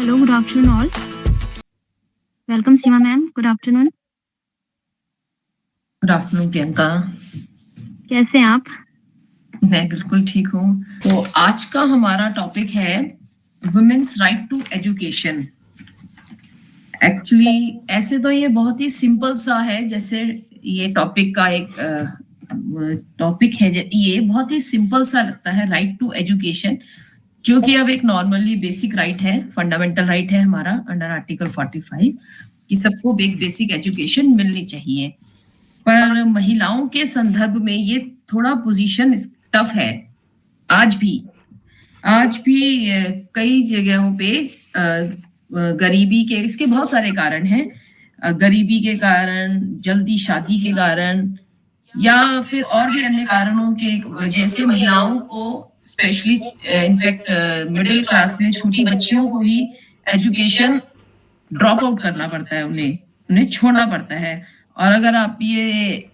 Hello, good afternoon all. Welcome Seema ma'am. Good afternoon. Good afternoon Priyanka. कैसे हैं आप? मैं बिल्कुल ठीक हूँ। तो आज का हमारा टॉपिक है women's right to education. Actually ऐसे तो ये बहुत ही सिंपल सा है, जैसे ये टॉपिक का एक टॉपिक है, ये बहुत ही सिंपल सा लगता है, राइट टू एजुकेशन, जो कि अब एक नॉर्मली बेसिक राइट है, फंडामेंटल राइट है हमारा अंडर आर्टिकल 45 कि सबको एक बेसिक एजुकेशन मिलनी चाहिए। पर महिलाओं के संदर्भ में ये थोड़ा पोजीशन टफ है। आज भी कई जगहों पे गरीबी के, इसके बहुत सारे कारण हैं। गरीबी के कारण, जल्दी शादी के कारण, या फिर और भी अन्य कारणों के वजह से महिलाओं को, स्पेशली इनफैक्ट मिडिल क्लास में छोटी बच्चियों को ही एजुकेशन ड्रॉप आउट करना पड़ता है, उन्हें छोड़ना पड़ता है। और अगर आप ये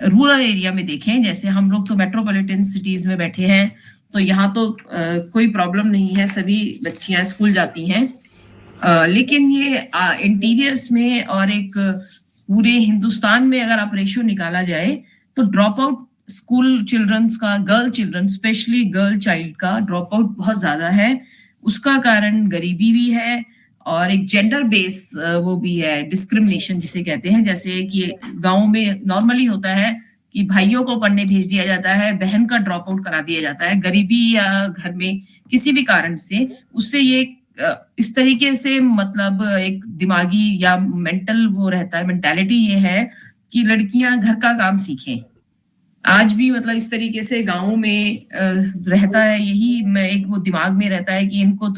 रूरल एरिया में देखें, जैसे हम लोग तो मेट्रोपॉलिटन सिटीज में बैठे हैं, तो यहाँ तो कोई प्रॉब्लम नहीं है, सभी बच्चियां स्कूल जाती हैं। लेकिन ये इंटीरियर्स में और एक पूरे हिंदुस्तान में अगर आप रेशियो निकाला जाए तो ड्रॉप आउट स्कूल चिल्ड्रंस का, girl children, specially girl child का ड्रॉप आउट बहुत ज्यादा है। उसका कारण गरीबी भी है और एक जेंडर बेस वो भी है, डिस्क्रिमिनेशन जिसे कहते हैं। जैसे कि गांव में नॉर्मली होता है कि भाइयों को पढ़ने भेज दिया जाता है, बहन का ड्रॉप आउट करा दिया जाता है, गरीबी या घर में किसी भी कारण से। उससे ये इस तरीके से, मतलब एक दिमागी या मेंटल वो रहता है, मेंटालिटी ये है कि लड़कियां घर का काम सीखें। आज भी मतलब इस तरीके से गाँव में रहता है, यही मैं एक वो दिमाग में रहता है कि इनको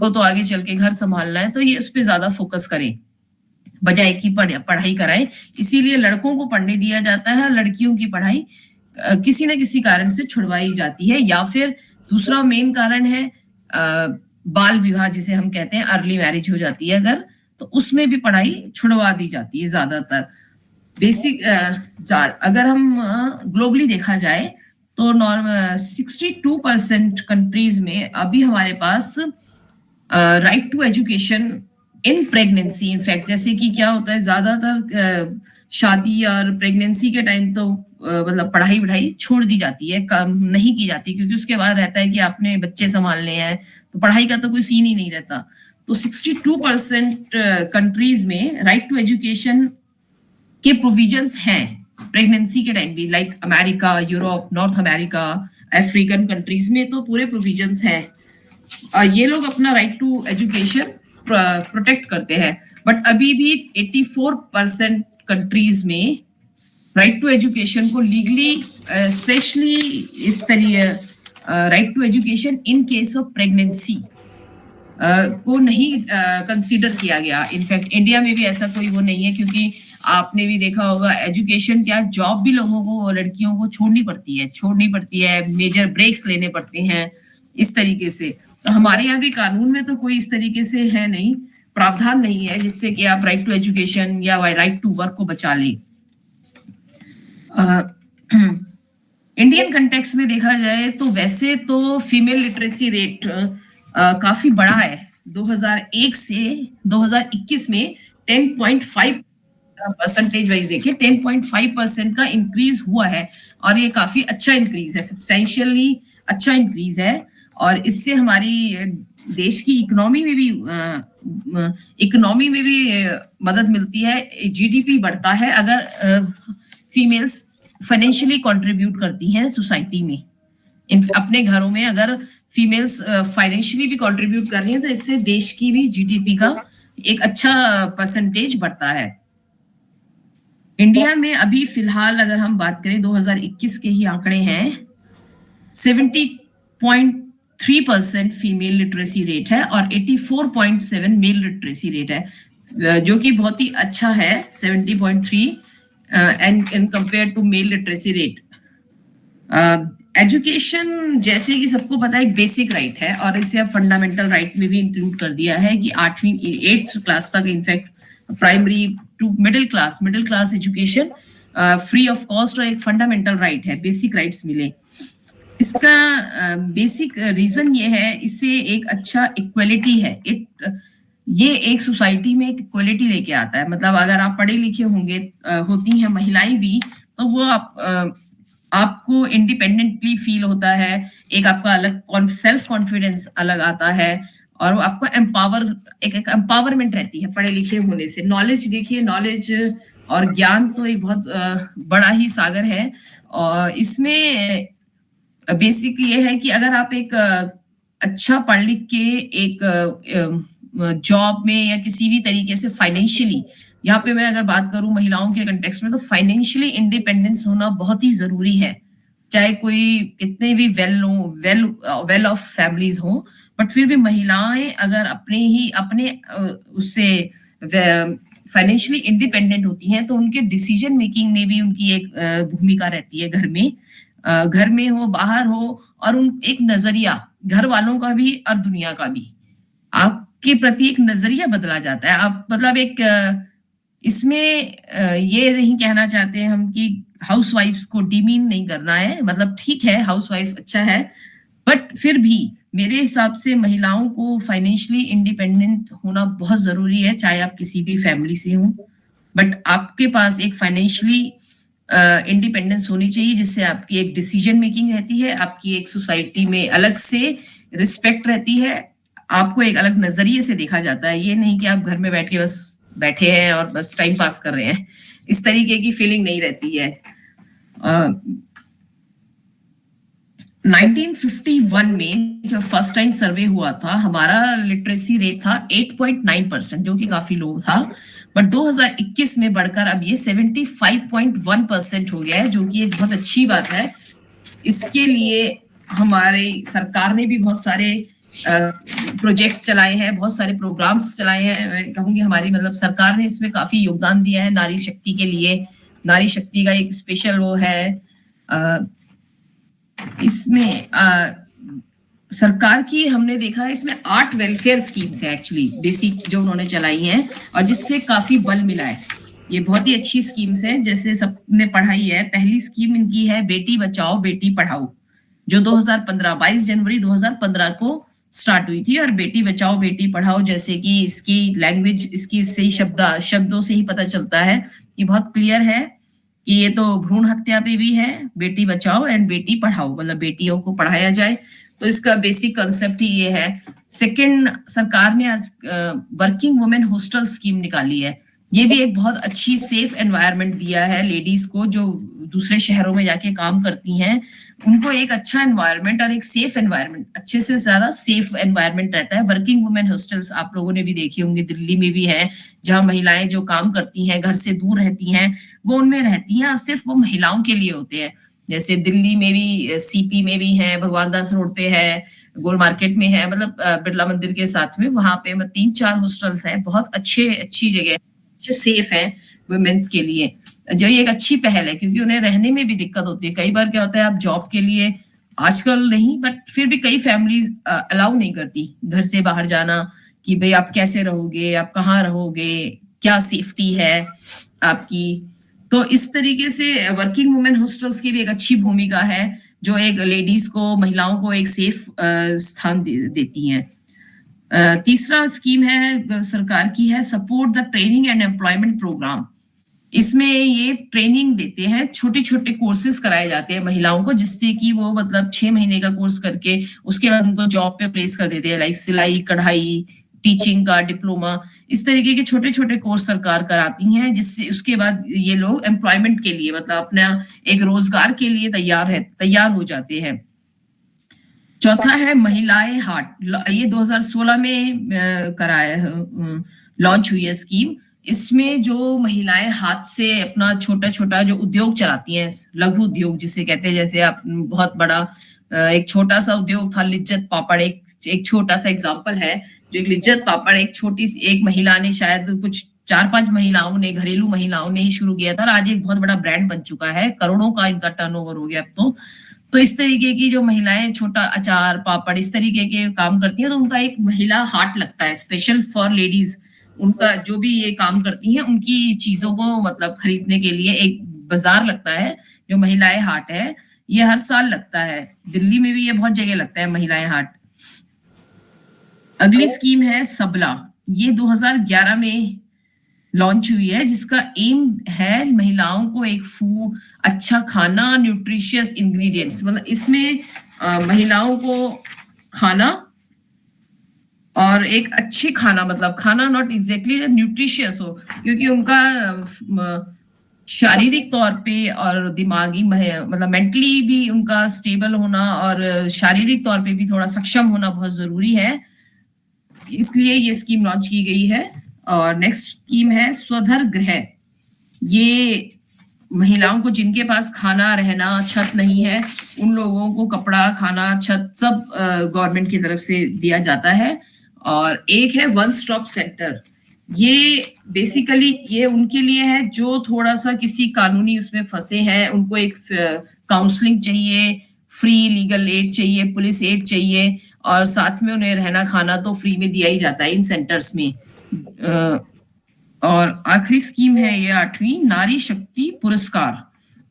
तो आगे चल के घर संभालना है, तो ये उस पर ज्यादा फोकस करें बजाय कि पढ़ाई कराएं। इसीलिए लड़कों को पढ़ने दिया जाता है, लड़कियों की पढ़ाई किसी न किसी कारण से छुड़वाई जाती है। या फिर दूसरा मेन कारण है बाल विवाह जिसे हम कहते हैं, अर्ली मैरिज हो जाती है अगर, तो उसमें भी पढ़ाई छुड़वा दी जाती है ज्यादातर। बेसिक अगर हम ग्लोबली देखा जाए तो 62% कंट्रीज में अभी हमारे पास right to education in pregnancy. In fact जैसे कि क्या होता है, ज्यादातर शादी और प्रेगनेंसी के टाइम तो मतलब पढ़ाई छोड़ दी जाती है, कम नहीं की जाती, क्योंकि उसके बाद रहता है कि आपने बच्चे संभालने हैं, तो पढ़ाई का तो कोई सीन ही नहीं रहता। तो 62% कंट्रीज में राइट टू एजुकेशन के प्रोविजंस हैं प्रेगनेंसी के टाइम भी, like America, Europe, north America, African countries में तो पूरे प्रोविजंस हैं। ये लोग अपना राइट टू एजुकेशन प्रोटेक्ट करते हैं। बट अभी भी 84% कंट्रीज में राइट टू एजुकेशन को लीगली, स्पेशली इस तरीके right to education in case of pregnancy को नहीं कंसीडर किया गया। इनफैक्ट इंडिया में भी ऐसा कोई वो नहीं है, क्योंकि आपने भी देखा होगा, एजुकेशन क्या, जॉब भी लोगों को, लड़कियों को छोड़नी पड़ती है, मेजर ब्रेक्स लेने पड़ते हैं इस तरीके से। तो हमारे यहाँ भी कानून में तो कोई इस तरीके से है नहीं, प्रावधान नहीं है जिससे कि आप राइट टू एजुकेशन या राइट टू वर्क को बचा लें। इंडियन कंटेक्स्ट में देखा जाए तो वैसे तो फीमेल लिटरेसी रेट काफी बड़ा है। 2001 से 2021 में 10.5 परसेंटेज वाइज देखिए 10.5% का इंक्रीज हुआ है, और ये काफी अच्छा इंक्रीज है, सब्सटेंशियली अच्छा इंक्रीज है। और इससे हमारी देश की इकोनॉमी में भी मदद मिलती है, जीडीपी बढ़ता है अगर फीमेल्स फाइनेंशियली कंट्रीब्यूट करती हैं सोसाइटी में। अपने घरों में अगर फीमेल्स फाइनेंशियली भी कंट्रीब्यूट कर रही हैं, तो इससे देश की भी जीडीपी का एक अच्छा परसेंटेज बढ़ता है। इंडिया में अभी फिलहाल अगर हम बात करें, 2021 के ही आंकड़े हैं, 70.3% फीमेल लिटरेसी रेट है और 84.7 मेल लिटरेसी रेट है, जो कि बहुत ही अच्छा है, 70.3 and compare to male literacy rate. Education जैसे कि सबको पता है एक बेसिक राइट है, और इसे अब फंडामेंटल राइट में भी इंक्लूड कर दिया है कि 8वीं क्लास तक, in fact primary to middle class education free of cost और एक फंडामेंटल राइट है, बेसिक राइट्स मिले। इसका बेसिक रीज़न ये है, इससे एक अच्छा इक्वालिटी है। ये एक सोसाइटी में एक इक्वालिटी लेके आता है। मतलब अगर आप पढ़े-लिखे होंगे होती हैं महिलाएँ भी, तो वो आपको इंडिपेंडेंटली फ़ील होता है, एक आपका अलग सेल्फ कॉन्फिडेंस अलग आता है और वो आपको एक एक एम्पावरमेंट रहती है पढ़े-लिखे होने से। नॉलेज देखिए, नॉलेज और ज्ञान तो एक बहुत बड़ा ही सागर है और इसमें बेसिक ये है कि अगर आप एक अच्छा पढ़ लिख के एक जॉब में या किसी भी तरीके से फाइनेंशियली, यहाँ पे मैं अगर बात करूँ महिलाओं के कंटेक्स्ट में, तो फाइनेंशियली इंडिपेंडेंस होना बहुत ही ज़रूरी है। चाहे कोई कितने भी वेल ऑफ फैमिलीज़ हों, बट फिर भी महिलाएँ अगर अपने उससे फाइनेंशियली इंडिपेंडेंट होती हैं, तो उनके डिसीजन मेकिंग में भी उनकी एक भूमिका रहती है घर में। घर में हो, बाहर हो और उन एक नज़रिया घर वालों का भी और दुनिया का भी। आपके प्रति एक नज़रिया बदला जाता है। आप मतलब एक इसमें ये नहीं कहना चाहते हम कि हाउसवाइफ्स को डिमीन नहीं करना है, मतलब ठीक है हाउसवाइफ अच्छा है, बट फिर भी मेरे हिसाब से महिलाओं को फाइनेंशियली इंडिपेंडेंट होना बहुत ज़रूरी है, चाहे आप किसी भी फैमिली से हों। बट आपके पास एक फाइनेंशियली इंडिपेंडेंस होनी चाहिए जिससे आपकी एक डिसीजन मेकिंग रहती है, आपकी एक सोसाइटी में अलग से रिस्पेक्ट रहती है, आपको एक अलग नज़रिए से देखा जाता है। ये नहीं कि आप घर में बैठ के बस बैठे हैं और बस टाइम पास कर रहे हैं। इस तरीके की फीलिंग नहीं रहती है। 1951 में जब फर्स्ट टाइम सर्वे हुआ था, हमारा लिटरेसी रेट था 8.9%, जो कि काफी लो था, बट 2021 में बढ़कर अब ये 75.1% हो गया है, जो कि एक बहुत अच्छी बात है। इसके लिए हमारी सरकार ने भी बहुत सारे प्रोजेक्ट्स चलाए हैं, बहुत सारे प्रोग्राम्स चलाए हैं। मैं कहूँगी हमारी मतलब सरकार ने इसमें काफी योगदान दिया है नारी शक्ति के लिए। नारी शक्ति का एक स्पेशल वो है इसमें सरकार की हमने देखा है इसमें 8 वेलफेयर स्कीम्स है एक्चुअली बेसिक जो उन्होंने चलाई हैं और जिससे काफी बल मिला है। ये बहुत ही अच्छी स्कीम्स हैं, जैसे सबने पढ़ाई है। पहली स्कीम इनकी है बेटी बचाओ बेटी पढ़ाओ, जो 2015 22 जनवरी 2015 को स्टार्ट हुई थी। और बेटी बचाओ बेटी पढ़ाओ जैसे कि इसकी लैंग्वेज इसकी सही शब्दों से ही पता चलता है कि बहुत क्लियर है कि ये तो भ्रूण हत्या पे भी है, बेटी बचाओ एंड बेटी पढ़ाओ, मतलब बेटियों को पढ़ाया जाए। तो इसका बेसिक कंसेप्ट ही ये है। सेकंड, सरकार ने आज वर्किंग वुमेन हॉस्टल स्कीम निकाली है। ये भी एक बहुत अच्छी सेफ एनवायरनमेंट दिया है लेडीज को जो दूसरे शहरों में जाके काम करती हैं, उनको एक अच्छा एनवायरनमेंट और एक सेफ एनवायरनमेंट, अच्छे से ज्यादा सेफ एनवायरनमेंट रहता है। वर्किंग वुमेन हॉस्टल्स आप लोगों ने भी देखे होंगे, दिल्ली में भी है, जहाँ महिलाएं जो काम करती हैं घर से दूर रहती हैं वो उनमें रहती हैं और सिर्फ वो महिलाओं के लिए होते हैं। जैसे दिल्ली में भी सीपी में भी है, भगवान दास रोड पे है, गोल मार्केट में है, मतलब बिरला मंदिर के साथ में वहां पे 3-4 हॉस्टल्स हैं, बहुत अच्छी जगह, अच्छे सेफ है वुमेन्स के लिए। जो ये एक अच्छी पहल है क्योंकि उन्हें रहने में भी दिक्कत होती है। कई बार क्या होता है आप जॉब के लिए, आजकल नहीं बट फिर भी कई फैमिलीज अलाउ नहीं करती घर से बाहर जाना कि भाई आप कैसे रहोगे, आप कहाँ रहोगे, क्या सेफ्टी है आपकी। तो इस तरीके से वर्किंग वुमेन हॉस्टल्स की भी एक अच्छी भूमिका है जो एक लेडीज को, महिलाओं को एक सेफ स्थान देती हैं। तीसरा स्कीम है सरकार की है support the training and employment programme. इसमें ये ट्रेनिंग देते हैं, छोटे छोटे कोर्सेज कराए जाते हैं महिलाओं को, जिससे कि वो मतलब 6 महीने का कोर्स करके उसके बाद उनको जॉब पे प्लेस कर देते हैं, लाइक सिलाई कढ़ाई, टीचिंग का डिप्लोमा, इस तरीके के छोटे छोटे कोर्स सरकार कराती हैं, जिससे उसके बाद ये लोग एम्प्लॉयमेंट के लिए मतलब अपना एक रोजगार के लिए तैयार हो जाते हैं। चौथा है महिलाएं हाट, ये 2016 में कराया लॉन्च हुई है स्कीम। इसमें जो महिलाएं हाथ से अपना छोटा छोटा जो उद्योग चलाती हैं, लघु उद्योग जिसे कहते हैं, जैसे आप बहुत बड़ा एक छोटा सा उद्योग था लिज्जत पापड़, एक छोटा सा एग्जांपल है, जो एक लिज्जत पापड़ एक छोटी सी एक महिला ने, शायद कुछ 4-5 महिलाओं ने, घरेलू महिलाओं ने ही शुरू किया था और आज एक बहुत बड़ा ब्रांड बन चुका है, करोड़ों का इनका टर्नओवर हो गया अब तो इस तरीके की जो महिलाएं छोटा अचार पापड़ इस तरीके के काम करती हैं, तो उनका एक महिला हाट लगता है स्पेशल फॉर लेडीज। उनका जो भी ये काम करती हैं उनकी चीजों को मतलब खरीदने के लिए एक बाजार लगता है जो महिलाएं हाट है। ये हर साल लगता है, दिल्ली में भी ये बहुत जगह लगता है महिलाएं हाट। अगली स्कीम है सबला, ये 2011 में लॉन्च हुई है, जिसका एम है महिलाओं को एक फूड, अच्छा खाना, न्यूट्रिशियस इंग्रेडिएंट्स, मतलब इसमें महिलाओं को खाना और एक अच्छे खाना, मतलब खाना नॉट एग्जैक्टली न्यूट्रिशियस हो, क्योंकि उनका शारीरिक तौर पे और दिमागी मतलब मेंटली भी उनका स्टेबल होना और शारीरिक तौर पे भी थोड़ा सक्षम होना बहुत जरूरी है, इसलिए ये स्कीम लॉन्च की गई है। और नेक्स्ट स्कीम है स्वधर गृह, ये महिलाओं को जिनके पास खाना, रहना, छत नहीं है, उन लोगों को कपड़ा, खाना, छत सब गवर्नमेंट की तरफ से दिया जाता है। और एक है वन स्टॉप सेंटर, ये बेसिकली ये उनके लिए है जो थोड़ा सा किसी कानूनी उसमें फंसे हैं, उनको एक काउंसलिंग चाहिए, फ्री लीगल एड चाहिए, पुलिस एड चाहिए, और साथ में उन्हें रहना खाना तो फ्री में दिया ही जाता है इन सेंटर्स में। और आखिरी स्कीम है ये 8वीं, नारी शक्ति पुरस्कार,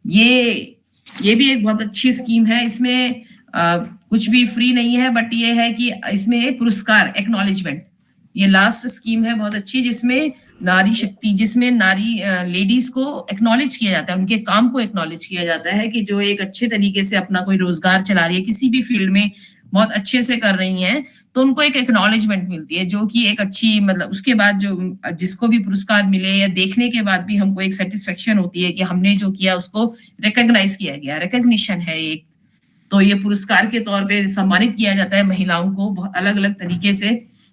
ये भी एक बहुत अच्छी स्कीम है। इसमें कुछ भी फ्री नहीं है, बट ये है कि इसमें पुरस्कार, एक्नॉलेजमेंट, ये लास्ट स्कीम है बहुत अच्छी, जिसमें नारी शक्ति, जिसमें नारी लेडीज को एक्नॉलेज किया जाता है, उनके काम को एक्नॉलेज किया जाता है कि जो एक अच्छे तरीके से अपना कोई रोजगार चला रही है, किसी भी फील्ड में बहुत अच्छे से कर रही हैं, तो उनको एक एक्नॉलेजमेंट मिलती है, जो कि एक अच्छी, मतलब उसके बाद जो जिसको भी पुरस्कार मिले या देखने के बाद भी हमको एक सेटिस्फेक्शन होती है कि हमने जो किया उसको रिकॉग्नाइज किया गया, रिकॉग्निशन है एक। तो ये पुरस्कार के तौर पे सम्मानित किया जाता है महिलाओं को अलग अलग तरीके से,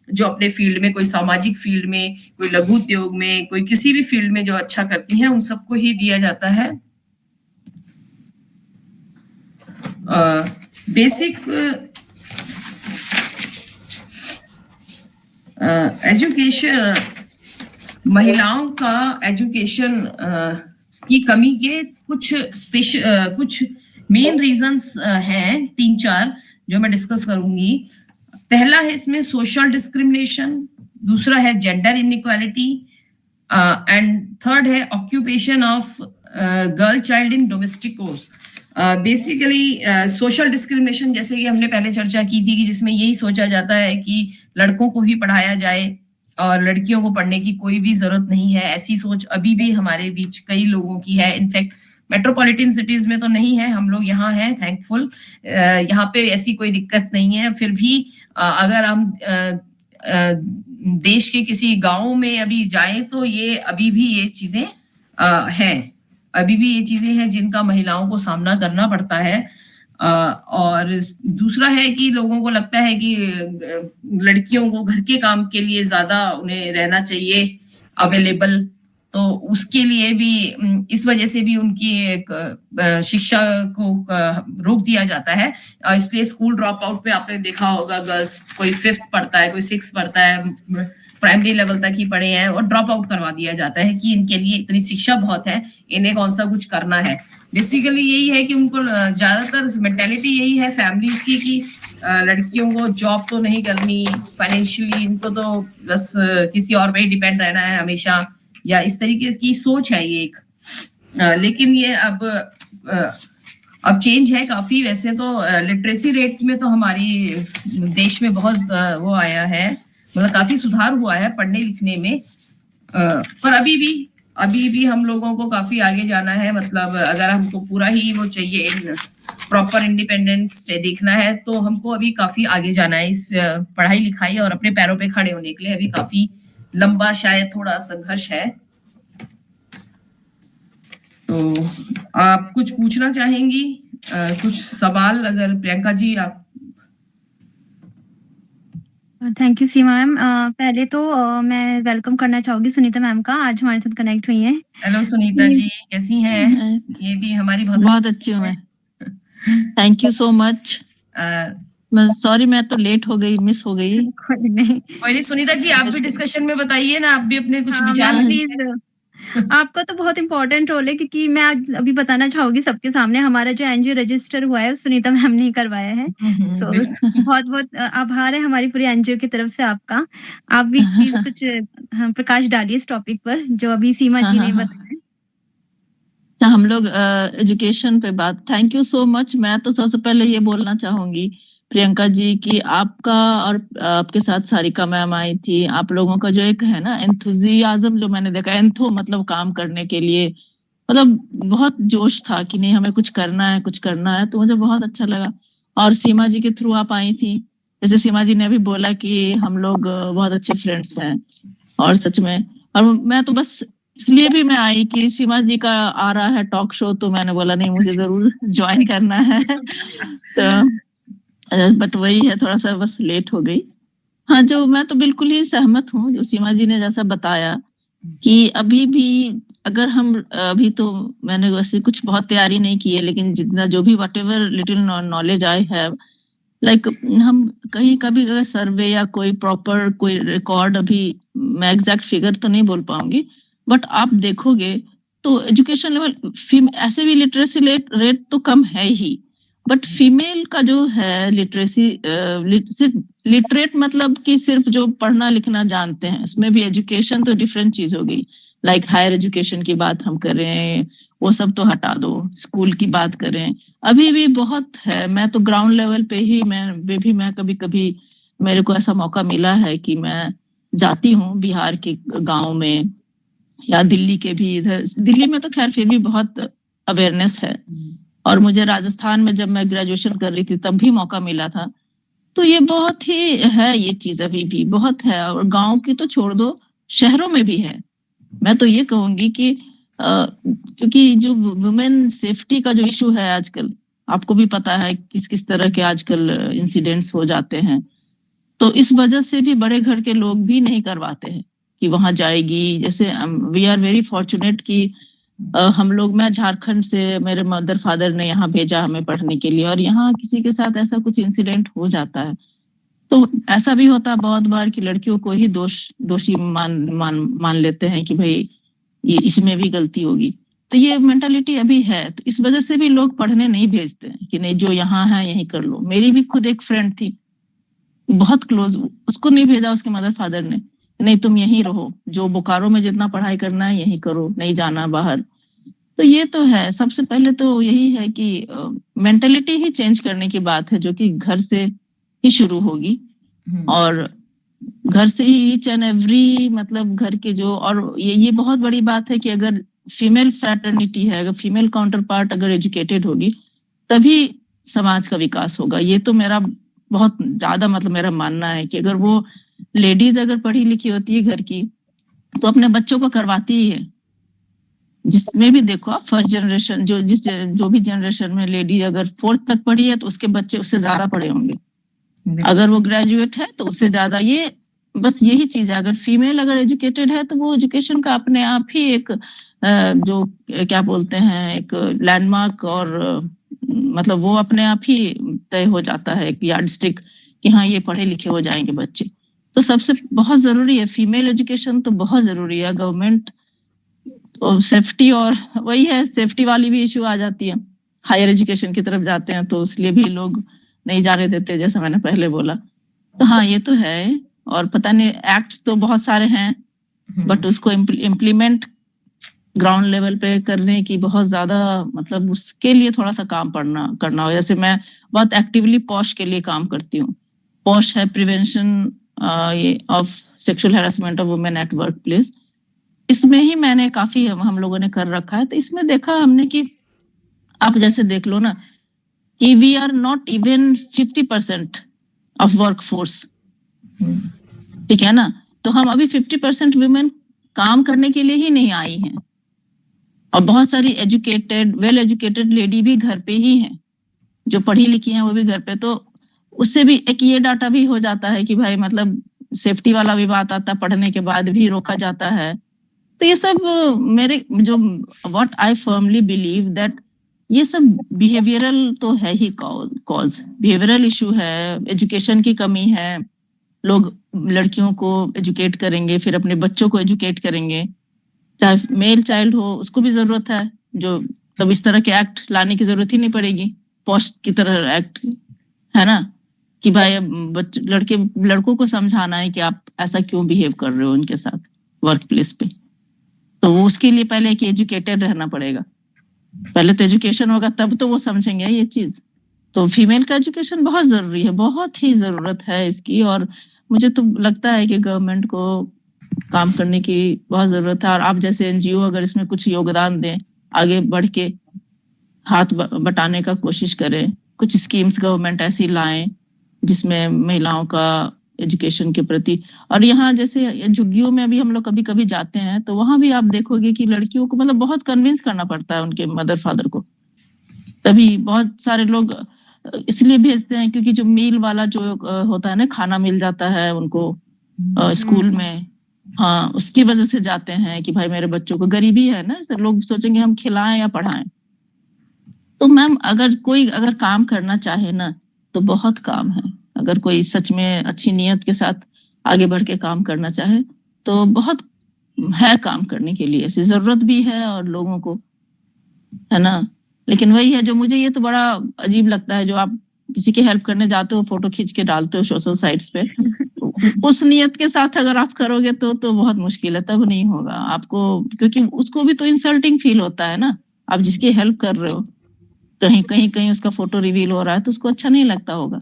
जो अपने फील्ड में, कोई सामाजिक फील्ड में, कोई लघु उद्योग में, कोई किसी भी फील्ड में जो अच्छा करती हैं, उन सबको ही दिया जाता है। बेसिक एजुकेशन, महिलाओं का एजुकेशन की कमी के कुछ मेन रीजंस हैं, 3-4 जो मैं डिस्कस करूंगी। पहला है इसमें सोशल डिस्क्रिमिनेशन, दूसरा है जेंडर इनइक्वालिटी, एंड थर्ड है occupation of girl child in domestic course. Basically social discrimination, जैसे कि हमने पहले चर्चा की थी, कि जिसमें यही सोचा जाता है कि लड़कों को ही पढ़ाया जाए और लड़कियों को पढ़ने की कोई भी जरूरत नहीं है, ऐसी सोच अभी भी हमारे बीच कई लोगों की है। इनफैक्ट मेट्रोपॉलिटन सिटीज में तो नहीं है, हम लोग यहाँ हैं थैंकफुल, यहाँ पे ऐसी कोई दिक्कत नहीं है। फिर भी अगर हम देश के किसी गांव में अभी जाएं तो ये अभी भी ये चीजें हैं, अभी भी ये चीजें हैं जिनका महिलाओं को सामना करना पड़ता है। और दूसरा है कि लोगों को लगता है कि लड़कियों को घर के काम के लिए ज्यादा उन्हें रहना चाहिए अवेलेबल, तो उसके लिए भी इस वजह से भी उनकी एक शिक्षा को रोक दिया जाता है। इसलिए स्कूल ड्रॉप आउट पे आपने देखा होगा, गर्ल्स कोई 5th पढ़ता है, कोई 6th पढ़ता है, प्राइमरी लेवल तक ही पढ़े हैं, और ड्रॉप आउट करवा दिया जाता है कि इनके लिए इतनी शिक्षा बहुत है, इन्हें कौन सा कुछ करना है। बेसिकली यही है कि उनको ज्यादातर मेंटेलिटी यही है फैमिलीज की कि लड़कियों को जॉब तो नहीं करनी, फाइनेंशियली इनको तो बस किसी और पे ही डिपेंड रहना है हमेशा, या इस तरीके की सोच है ये एक। लेकिन ये अब चेंज है काफी। वैसे तो लिटरेसी रेट में तो हमारी देश में बहुत वो आया है, मतलब काफी सुधार हुआ है पढ़ने लिखने में, पर अभी भी हम लोगों को काफी आगे जाना है। मतलब अगर हमको पूरा ही वो चाहिए, प्रॉपर इंडिपेंडेंस देखना है, तो हमको अभी काफी आगे जाना है इस पढ़ाई लिखाई और अपने पैरों पे खड़े होने के लिए। अभी काफी लंबा शायद थोड़ा संघर्ष है। तो आप कुछ पूछना चाहेंगी, कुछ सवाल अगर प्रियंका जी आप? Thank you Seema ma'am. पहले तो मैं वेलकम करना चाहूंगी सुनीता मैम का, आज हमारे साथ कनेक्ट हुई हैं। हेलो सुनीता जी, कैसी हैं? ये भी हमारी बहुत अच्छी हूँ मैं। Thank you so much. Sorry मैं तो लेट हो गई, मिस हो गई। कोई नहीं सुनीता जी, आप भी डिस्कशन में बताइए ना, आप भी अपने कुछ विचार प्लीज। आपका तो बहुत इंपॉर्टेंट रोल है, क्योंकि मैं अभी बताना चाहूंगी सबके सामने, हमारा जो एनजीओ रजिस्टर हुआ है सुनीता मैम ने करवाया है। तो बहुत बहुत आभार है हमारी पूरी एनजीओ की तरफ से आपका। आप भी प्लीज कुछ प्रकाश डालिए इस टॉपिक पर जो अभी सीमा जी ने बताया। हम लोग एजुकेशन पे बात, थैंक यू सो मच। मैं तो सबसे पहले ये बोलना चाहूंगी प्रियंका जी कि आपका और आपके साथ सारिका मैम आई थी, आप लोगों का जो एक है ना एंथुजियाज्म, जो मैंने देखा, एंथो मतलब काम करने के लिए, मतलब बहुत जोश था कि नहीं हमें कुछ करना है, कुछ करना है, तो मुझे बहुत अच्छा लगा। और सीमा जी के थ्रू आप आई थी, जैसे सीमा जी ने अभी बोला कि हम लोग बहुत अच्छे फ्रेंड्स हैं, और सच में, और मैं तो बस इसलिए भी मैं आई कि सीमा जी का आ रहा है टॉक शो, तो मैंने बोला नहीं मुझे जरूर ज्वाइन करना है। तो बट वही है, थोड़ा सा बस लेट हो गई। हाँ, जो मैं तो बिल्कुल ही सहमत हूँ जो सीमा जी ने जैसा बताया कि अभी भी अगर हम अभी तो मैंने वैसे कुछ बहुत तैयारी नहीं की है, लेकिन जितना जो भी वट एवर लिटिल नॉलेज आई है, लाइक हम कहीं कभी अगर सर्वे या कोई प्रॉपर कोई रिकॉर्ड, अभी मैं एग्जैक्ट फिगर तो नहीं बोल पाऊंगी, बट आप देखोगे तो एजुकेशन लेवल ऐसे भी लिटरेसी रेट तो कम है ही, बट फीमेल का जो है लिटरेसी, सिर्फ लिटरेट मतलब कि सिर्फ जो पढ़ना लिखना जानते हैं, इसमें भी एजुकेशन तो डिफरेंट चीज हो गई। लाइक हायर एजुकेशन की बात हम करें, वो सब तो हटा दो, स्कूल की बात करें, अभी भी बहुत है। मैं तो ग्राउंड लेवल पे ही मैं कभी कभी मेरे को ऐसा मौका मिला है कि मैं जाती हूँ बिहार के गांव में, या दिल्ली के भी, इधर दिल्ली में तो खैर फिर भी बहुत अवेयरनेस है, और मुझे राजस्थान में जब मैं ग्रेजुएशन कर रही थी तब भी मौका मिला था। तो ये बहुत ही है, ये चीज अभी भी बहुत है, और गांव की तो छोड़ दो, शहरों में भी है। मैं तो ये कहूंगी कि क्योंकि जो वुमेन सेफ्टी का जो इशू है आजकल, आपको भी पता है किस किस तरह के आजकल इंसिडेंट्स हो जाते हैं, तो इस वजह से भी बड़े घर के लोग भी नहीं करवाते हैं कि वहां जाएगी। जैसे वी आर वेरी फॉर्चुनेट कि हम लोग, मैं झारखंड से, मेरे मदर फादर ने यहाँ भेजा हमें पढ़ने के लिए, और यहाँ किसी के साथ ऐसा कुछ इंसिडेंट हो जाता है तो ऐसा भी होता है बहुत बार कि लड़कियों को ही दोषी मान लेते हैं कि भाई ये इसमें भी गलती होगी। तो ये मेंटालिटी अभी है, तो इस वजह से भी लोग पढ़ने नहीं भेजते हैं कि नहीं जो यहाँ है यही कर लो। मेरी भी खुद एक फ्रेंड थी बहुत क्लोज, उसको नहीं भेजा उसके मदर फादर ने, नहीं तुम यहीं रहो, जो बोकारो में जितना पढ़ाई करना है यहीं करो, नहीं जाना बाहर। तो ये तो है, सबसे पहले तो यही है कि मेंटेलिटी ही चेंज करने की बात है, जो कि घर से ही शुरू होगी। और घर से ही ईच एंड एवरी, मतलब घर के जो, और ये बहुत बड़ी बात है कि अगर फीमेल फ्रैटर्निटी है, अगर फीमेल काउंटर पार्ट अगर एजुकेटेड होगी, तभी समाज का विकास होगा। ये तो मेरा बहुत ज्यादा, मतलब मेरा मानना है कि अगर वो लेडीज अगर पढ़ी लिखी होती है घर की, तो अपने बच्चों को करवाती ही है। जिसमें भी देखो आप, फर्स्ट जनरेशन जो भी जनरेशन में लेडी अगर फोर्थ तक पढ़ी है, तो उसके बच्चे उससे ज्यादा पढ़े होंगे। अगर वो ग्रेजुएट है तो उससे ज्यादा। ये बस यही चीज है, अगर फीमेल अगर एजुकेटेड है तो वो एजुकेशन का अपने आप ही एक जो क्या बोलते हैं, एक लैंडमार्क, और मतलब वो अपने आप ही तय हो जाता है, एक यार्ड स्टिक कि हाँ ये पढ़े लिखे हो जाएंगे बच्चे। तो सबसे बहुत जरूरी है फीमेल एजुकेशन, तो बहुत जरूरी है। गवर्नमेंट तो सेफ्टी, और वही है, सेफ्टी वाली भी इश्यू आ जाती है, हायर एजुकेशन की तरफ जाते हैं तो इसलिए भी लोग नहीं जाने देते, जैसा मैंने पहले बोला। तो हाँ ये तो है, और पता नहीं एक्ट्स तो बहुत सारे हैं, बट उसको इम्प्लीमेंट ग्राउंड लेवल पे करने की बहुत ज्यादा, मतलब उसके लिए थोड़ा सा काम करना हो। जैसे मैं बहुत एक्टिवली पॉश के लिए काम करती हूँ। पॉश है prevention of sexual harassment of women at work place. इसमें ही मैंने काफी हम लोगों ने कर रखा है। तो इसमें देखा हमने कि आप जैसे देख लो ना कि we are not even 50% of work force, ठीक है ना। तो हम अभी 50% वुमेन काम करने के लिए ही नहीं आई हैं, और बहुत सारी एजुकेटेड, वेल एजुकेटेड लेडी भी घर पे ही हैं, जो पढ़ी लिखी हैं वो भी घर पे। तो उससे भी एक ये डाटा भी हो जाता है कि भाई मतलब सेफ्टी वाला भी बात आता है, पढ़ने के बाद भी रोका जाता है। तो ये सब मेरे जो, what I firmly believe that ये सब बिहेवियरल तो है ही, कॉज बिहेवियरल इशू है, एजुकेशन की कमी है। लोग लड़कियों को एजुकेट करेंगे, फिर अपने बच्चों को एजुकेट करेंगे, चाहे मेल चाइल्ड हो उसको भी जरूरत है, जो तब इस तरह के एक्ट लाने की जरूरत ही नहीं पड़ेगी, पोस्ट की तरह एक्ट, है ना, कि भाई लड़कों को समझाना है कि आप ऐसा क्यों बिहेव कर रहे हो उनके साथ वर्क प्लेस पे। तो उसके लिए पहले कि एजुकेटेड रहना पड़ेगा। पहले तो एजुकेशन होगा तब तो वो समझेंगे ये चीज। तो फीमेल का एजुकेशन बहुत जरूरी है, बहुत ही जरूरत है इसकी। और मुझे तो लगता है कि गवर्नमेंट को काम करने की बहुत जरूरत है, और आप जैसे एनजीओ अगर इसमें कुछ योगदान दें, आगे बढ़ के हाथ बटाने का कोशिश करें, कुछ स्कीम्स गवर्नमेंट ऐसी लाएं जिसमें महिलाओं का एजुकेशन के प्रति। और यहाँ जैसे झुग्गियों में भी हम लोग कभी कभी जाते हैं तो वहां भी आप देखोगे कि लड़कियों को मतलब बहुत कन्विंस करना पड़ता है उनके मदर फादर को। तभी बहुत सारे लोग इसलिए भेजते हैं क्योंकि जो मील वाला जो होता है ना, खाना मिल जाता है उनको स्कूल में। हाँ, उसकी वजह से जाते हैं कि भाई मेरे बच्चों को, गरीबी है ना, सब लोग सोचेंगे हम खिलाएं या पढ़ाएं। तो मैम अगर कोई अगर काम करना चाहे ना तो बहुत काम है। अगर कोई सच में अच्छी नीयत के साथ आगे बढ़ के काम करना चाहे तो बहुत है काम करने के लिए, ऐसी जरूरत भी है और लोगों को, है ना। लेकिन वही है जो मुझे ये तो बड़ा अजीब लगता है, जो आप किसी की हेल्प करने जाते हो, फोटो खींच के डालते हो सोशल साइट्स पे, उस नियत के साथ अगर आप करोगे तो बहुत मुश्किल है, तब नहीं होगा आपको। क्योंकि उसको भी तो इंसल्टिंग फील होता है ना, आप जिसकी हेल्प कर रहे हो, कहीं कहीं कहीं उसका फोटो रिवील हो रहा है तो उसको अच्छा नहीं लगता होगा।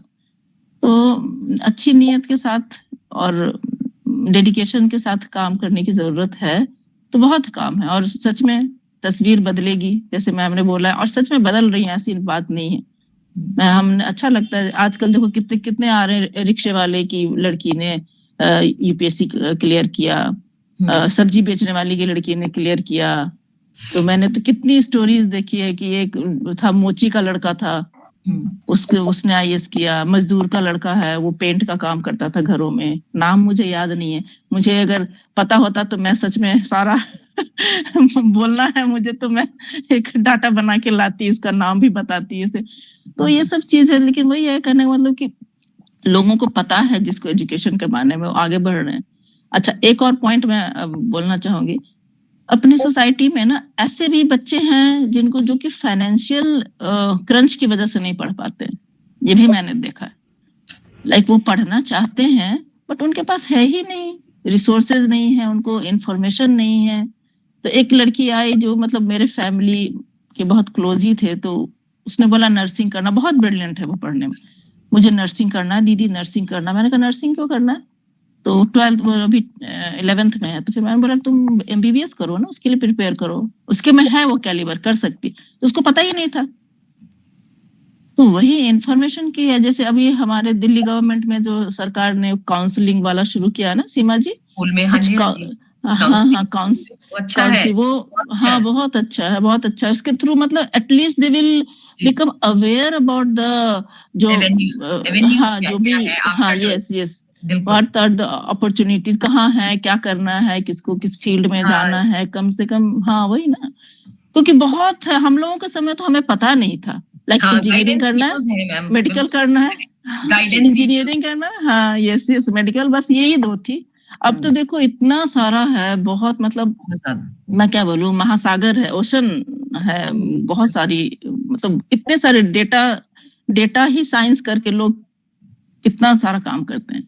तो अच्छी नियत के साथ और डेडिकेशन के साथ काम करने की जरूरत है। तो बहुत काम है और सच में तस्वीर बदलेगी जैसे मैम ने बोला है, और सच में बदल रही है, ऐसी बात नहीं है। मैं हमने अच्छा लगता है आजकल देखो कितने कितने आ रहे हैं, रिक्शे वाले की लड़की ने यूपीएससी क्लियर किया, सब्जी बेचने वाली की लड़की ने क्लियर किया। तो मैंने तो कितनी स्टोरीज देखी है कि एक था मोची का लड़का था, उसने आईएएस किया। मजदूर का लड़का है, वो पेंट का काम करता था घरों में, नाम मुझे याद नहीं है। मुझे अगर पता होता तो मैं सच में सारा बोलना है मुझे तो मैं एक डाटा बना के लाती, इसका नाम भी बताती है। तो ये सब चीज है, लेकिन वही है कहने का मतलब कि लोगों को पता है, जिसको एजुकेशन के बारे में वो आगे बढ़ रहे हैं। अच्छा, एक और पॉइंट मैं बोलना चाहूंगी। अपनी सोसाइटी में ना ऐसे भी बच्चे हैं जिनको, जो कि फाइनेंशियल क्रंच की वजह से नहीं पढ़ पाते, ये भी मैंने देखा है। लाइक वो पढ़ना चाहते हैं बट उनके पास है ही नहीं, रिसोर्सेज नहीं है, उनको इंफॉर्मेशन नहीं है। तो एक लड़की आई जो मतलब मेरे फैमिली के बहुत क्लोज ही थे, तो उसने बोला नर्सिंग करना, बहुत ब्रिलियंट है वो पढ़ने में, मुझे नर्सिंग करना है दीदी, नर्सिंग करना। मैंने कहा नर्सिंग क्यों करना है? तो 12th वो अभी 11th में है। तो फिर मैंने बोला तुम एमबीबीएस करो ना, उसके लिए प्रिपेयर करो, उसके में है वो कैलिबर, कर सकती। तो उसको पता ही नहीं था। तो वही इंफॉर्मेशन की है। जैसे अभी हमारे दिल्ली गवर्नमेंट में जो सरकार ने काउंसलिंग वाला शुरू किया ना सीमा जी, स्कूल में। हाँ जी, हाँ जी, हाँ हाँ अच्छा है, वो, हाँ बहुत अच्छा है, बहुत अच्छा है। उसके थ्रू मतलब at least they will become aware about the जो हाँ जो भी, हाँ yes yes, what are the opportunities, कहाँ है, क्या करना है, किसको किस फील्ड में जाना है, कम से कम। हाँ वही ना, क्योंकि बहुत है, हम लोगों के समय तो हमें पता नहीं था। लाइक इंजीनियरिंग करना है, मेडिकल करना है, इंजीनियरिंग करना है, हाँ यस यस, मेडिकल, बस यही दो थी। अब तो देखो इतना सारा है, बहुत मतलब मैं क्या बोलूं, महासागर है, ओशन है, बहुत सारी, मतलब इतने सारे डेटा ही साइंस करके लोग कितना सारा काम करते हैं।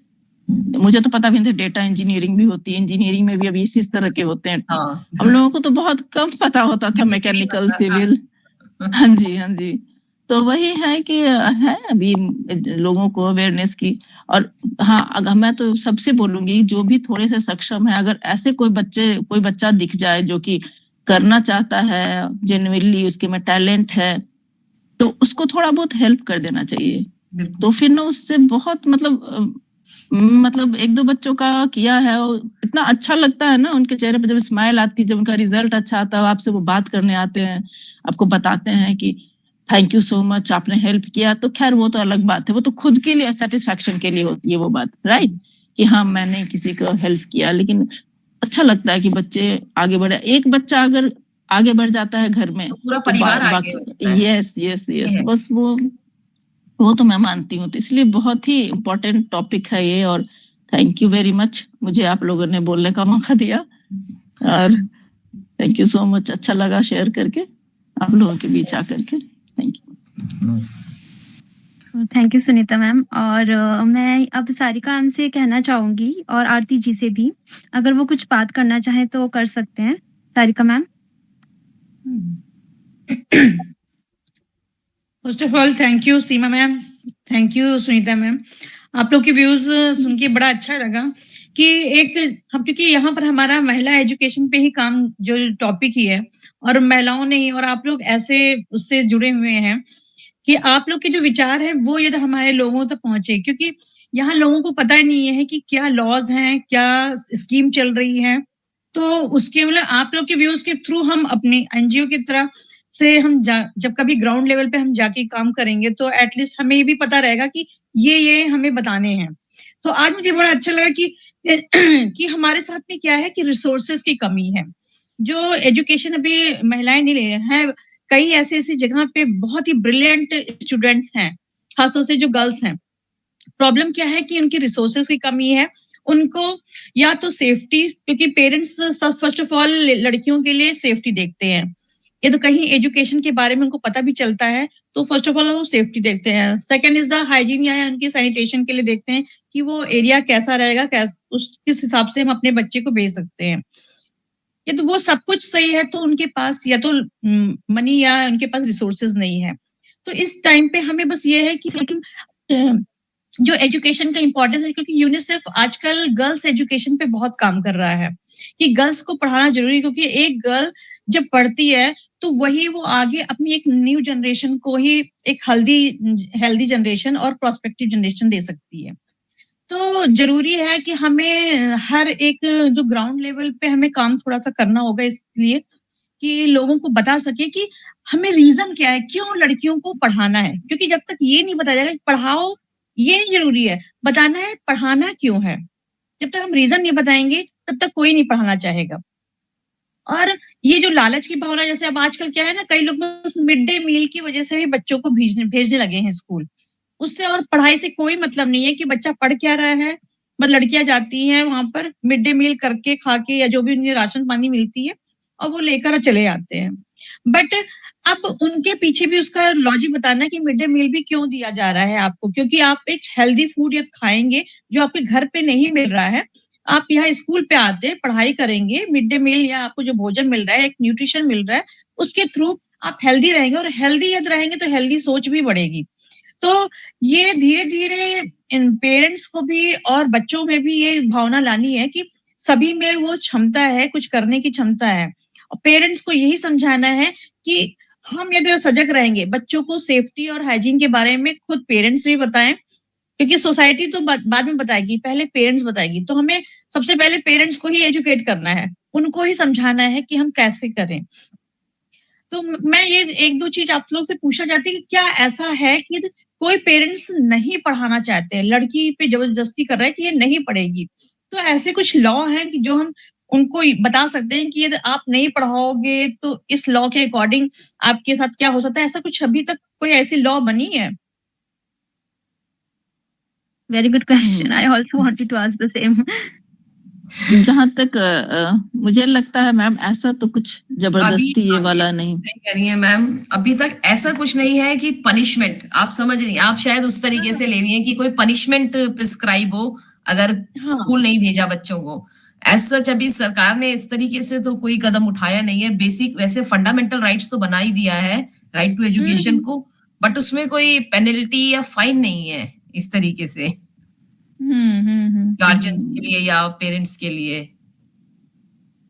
मुझे तो पता भी नहीं था डेटा इंजीनियरिंग भी होती है, इंजीनियरिंग में भी अभी इसी तरह के होते हैं। हम लोगों को तो बहुत कम पता होता था, मैकेनिकल, सिविल। हाँ जी हाँ जी। तो वही है कि है अभी लोगों को अवेयरनेस की। और हाँ, अगर मैं तो सबसे बोलूंगी जो भी थोड़े से सक्षम है, अगर ऐसे कोई बच्चा दिख जाए जो कि करना चाहता है जेन्युइनली, उसके में टैलेंट है, तो उसको थोड़ा बहुत हेल्प कर देना चाहिए। तो फिर ना उससे बहुत मतलब एक दो बच्चों का किया है, इतना अच्छा लगता है ना उनके चेहरे पर जब स्माइल आती है, जब उनका रिजल्ट अच्छा आता है, आपसे वो बात करने आते हैं, आपको बताते हैं कि थैंक यू सो मच, आपने हेल्प किया। तो खैर वो तो अलग बात है, वो तो खुद के लिए सेटिस्फेक्शन के लिए होती है वो बात, राइट, कि हाँ मैंने किसी को हेल्प किया। लेकिन अच्छा लगता है कि बच्चे आगे बढ़े। एक बच्चा अगर आगे बढ़ जाता है घर में, तो पूरा परिवार आगे बढ़ता है। यस यस यस, बस वो तो मैं मानती हूँ। तो इसलिए बहुत ही इम्पोर्टेंट टॉपिक है ये। और थैंक यू वेरी मच, मुझे आप लोगों ने बोलने का मौका दिया, और थैंक यू सो मच, अच्छा लगा शेयर करके आप लोगों के बीच आकर के। Thank you. Thank you Sunita ma'am. और मैं अब सारिका मैम से कहना चाहूंगी और आरती जी से भी, अगर वो कुछ बात करना चाहे तो कर सकते हैं। Sarika ma'am. First of all thank you Seema ma'am, thank you Sunita ma'am. आप लोग के व्यूज सुन के बड़ा अच्छा लगा कि एक हम, क्योंकि यहाँ पर हमारा महिला एजुकेशन पे ही काम जो टॉपिक ही है, और महिलाओं ने ही, और आप लोग ऐसे उससे जुड़े हुए हैं कि आप लोग के जो विचार है वो यदि हमारे लोगों तक पहुंचे, क्योंकि यहाँ लोगों को पता ही नहीं है कि क्या लॉज हैं, क्या स्कीम चल रही है। तो उसके मतलब आप लोग के व्यूज के थ्रू हम अपने एनजीओ की तरह से हम जब कभी ग्राउंड लेवल पे हम जाके काम करेंगे तो एटलीस्ट हमें ये भी पता रहेगा कि ये हमें बताने हैं। तो आज मुझे बड़ा अच्छा लगा कि कि हमारे साथ में क्या है कि रिसोर्सेस की कमी है, जो एजुकेशन अभी महिलाएं नहीं ले रही हैं। कई ऐसी ऐसी जगह पे बहुत ही ब्रिलियंट स्टूडेंट्स हैं, खासतौर से जो गर्ल्स हैं। प्रॉब्लम क्या है कि उनकी रिसोर्सेस की कमी है। उनको या तो सेफ्टी, क्योंकि पेरेंट्स फर्स्ट ऑफ ऑल लड़कियों के लिए सेफ्टी देखते हैं, या तो कहीं एजुकेशन के बारे में उनको पता भी चलता है तो फर्स्ट ऑफ ऑल वो सेफ्टी देखते हैं। सेकंड इज द हाइजीन, या उनकी सैनिटेशन के लिए देखते हैं कि वो एरिया कैसा रहेगा, किस हिसाब से हम अपने बच्चे को भेज सकते हैं। ये तो वो सब कुछ सही है तो उनके पास या तो मनी या उनके पास रिसोर्सेज नहीं है। तो इस टाइम पे हमें बस ये है कि जो एजुकेशन का इम्पोर्टेंस है, क्योंकि यूनिसेफ आजकल गर्ल्स एजुकेशन पे बहुत काम कर रहा है कि गर्ल्स को पढ़ाना जरूरी है, क्योंकि एक गर्ल जब पढ़ती है तो वही वो आगे अपनी एक न्यू जनरेशन को ही एक हेल्दी जनरेशन और प्रोस्पेक्टिव जनरेशन दे सकती है। तो जरूरी है कि हमें हर एक जो ग्राउंड लेवल पे हमें काम थोड़ा सा करना होगा, इसलिए कि लोगों को बता सके कि हमें रीजन क्या है, क्यों लड़कियों को पढ़ाना है। क्योंकि जब तक ये नहीं बताया जाएगा कि पढ़ाओ, ये नहीं जरूरी है, बताना है पढ़ाना क्यों है। जब तक हम रीजन नहीं बताएंगे तब तक कोई नहीं पढ़ाना चाहेगा। और ये जो लालच की भावना, जैसे अब आजकल क्या है ना, कई लोग मिड डे मील की वजह से भी बच्चों को भेजने लगे हैं स्कूल। उससे और पढ़ाई से कोई मतलब नहीं है कि बच्चा पढ़ क्या रहा है। बस लड़कियां जाती हैं वहां पर मिड डे मील करके, खा के, या जो भी उन्हें राशन पानी मिलती है और वो लेकर चले आते हैं। बट अब उनके पीछे भी उसका लॉजिक बताना कि मिड डे मील भी क्यों दिया जा रहा है आपको, क्योंकि आप एक हेल्दी फूड या खाएंगे जो आपके घर पे नहीं मिल रहा है। आप यहाँ स्कूल पे आते हैं, पढ़ाई करेंगे, मिड डे मील या आपको जो भोजन मिल रहा है, एक न्यूट्रिशन मिल रहा है, उसके थ्रू आप हेल्दी रहेंगे, और हेल्दी यदि रहेंगे तो हेल्दी सोच भी बढ़ेगी। तो ये धीरे धीरे इन पेरेंट्स को भी और बच्चों में भी ये भावना लानी है कि सभी में वो क्षमता है, कुछ करने की क्षमता है। और पेरेंट्स को यही समझाना है कि हम यदि सजग रहेंगे, बच्चों को सेफ्टी और हाइजीन के बारे में खुद पेरेंट्स भी बताएं, क्योंकि सोसाइटी तो बाद में बताएगी, पहले पेरेंट्स बताएगी। तो हमें सबसे पहले पेरेंट्स को ही एजुकेट करना है, उनको ही समझाना है कि हम कैसे करें। तो मैं ये एक दो चीज आप लोग से पूछना चाहती कि क्या ऐसा है कि कोई पेरेंट्स नहीं पढ़ाना चाहते हैं, लड़की पे जबरदस्ती कर रहा है कि ये नहीं पढ़ेगी, तो ऐसे कुछ लॉ हैं कि जो हम उनको बता सकते हैं कि यदि आप नहीं पढ़ाओगे तो इस लॉ के अकॉर्डिंग आपके साथ क्या हो सकता है? ऐसा कुछ अभी तक कोई ऐसी लॉ बनी है? Very good question. I also wanted to ask the same. जहाँ तक मुझे लगता है मैम, ऐसा तो कुछ जबरदस्ती ये वाला नहीं। सही कह रही है मैम, अभी तक ऐसा कुछ नहीं है कि पनिशमेंट, आप समझ रही हैं, आप शायद उस तरीके से ले रही हैं कि कोई पनिशमेंट प्रिस्क्राइब हो अगर स्कूल नहीं भेजा बच्चों को। एज सच अभी सरकार ने इस तरीके से तो कोई कदम उठाया नहीं है। बेसिक वैसे फंडामेंटल राइट्स तो बना ही दिया है, राइट टू एजुकेशन को, बट उसमें कोई पेनल्टी या फाइन नहीं है इस तरीके से गार्जियंस के लिए या पेरेंट्स के लिए।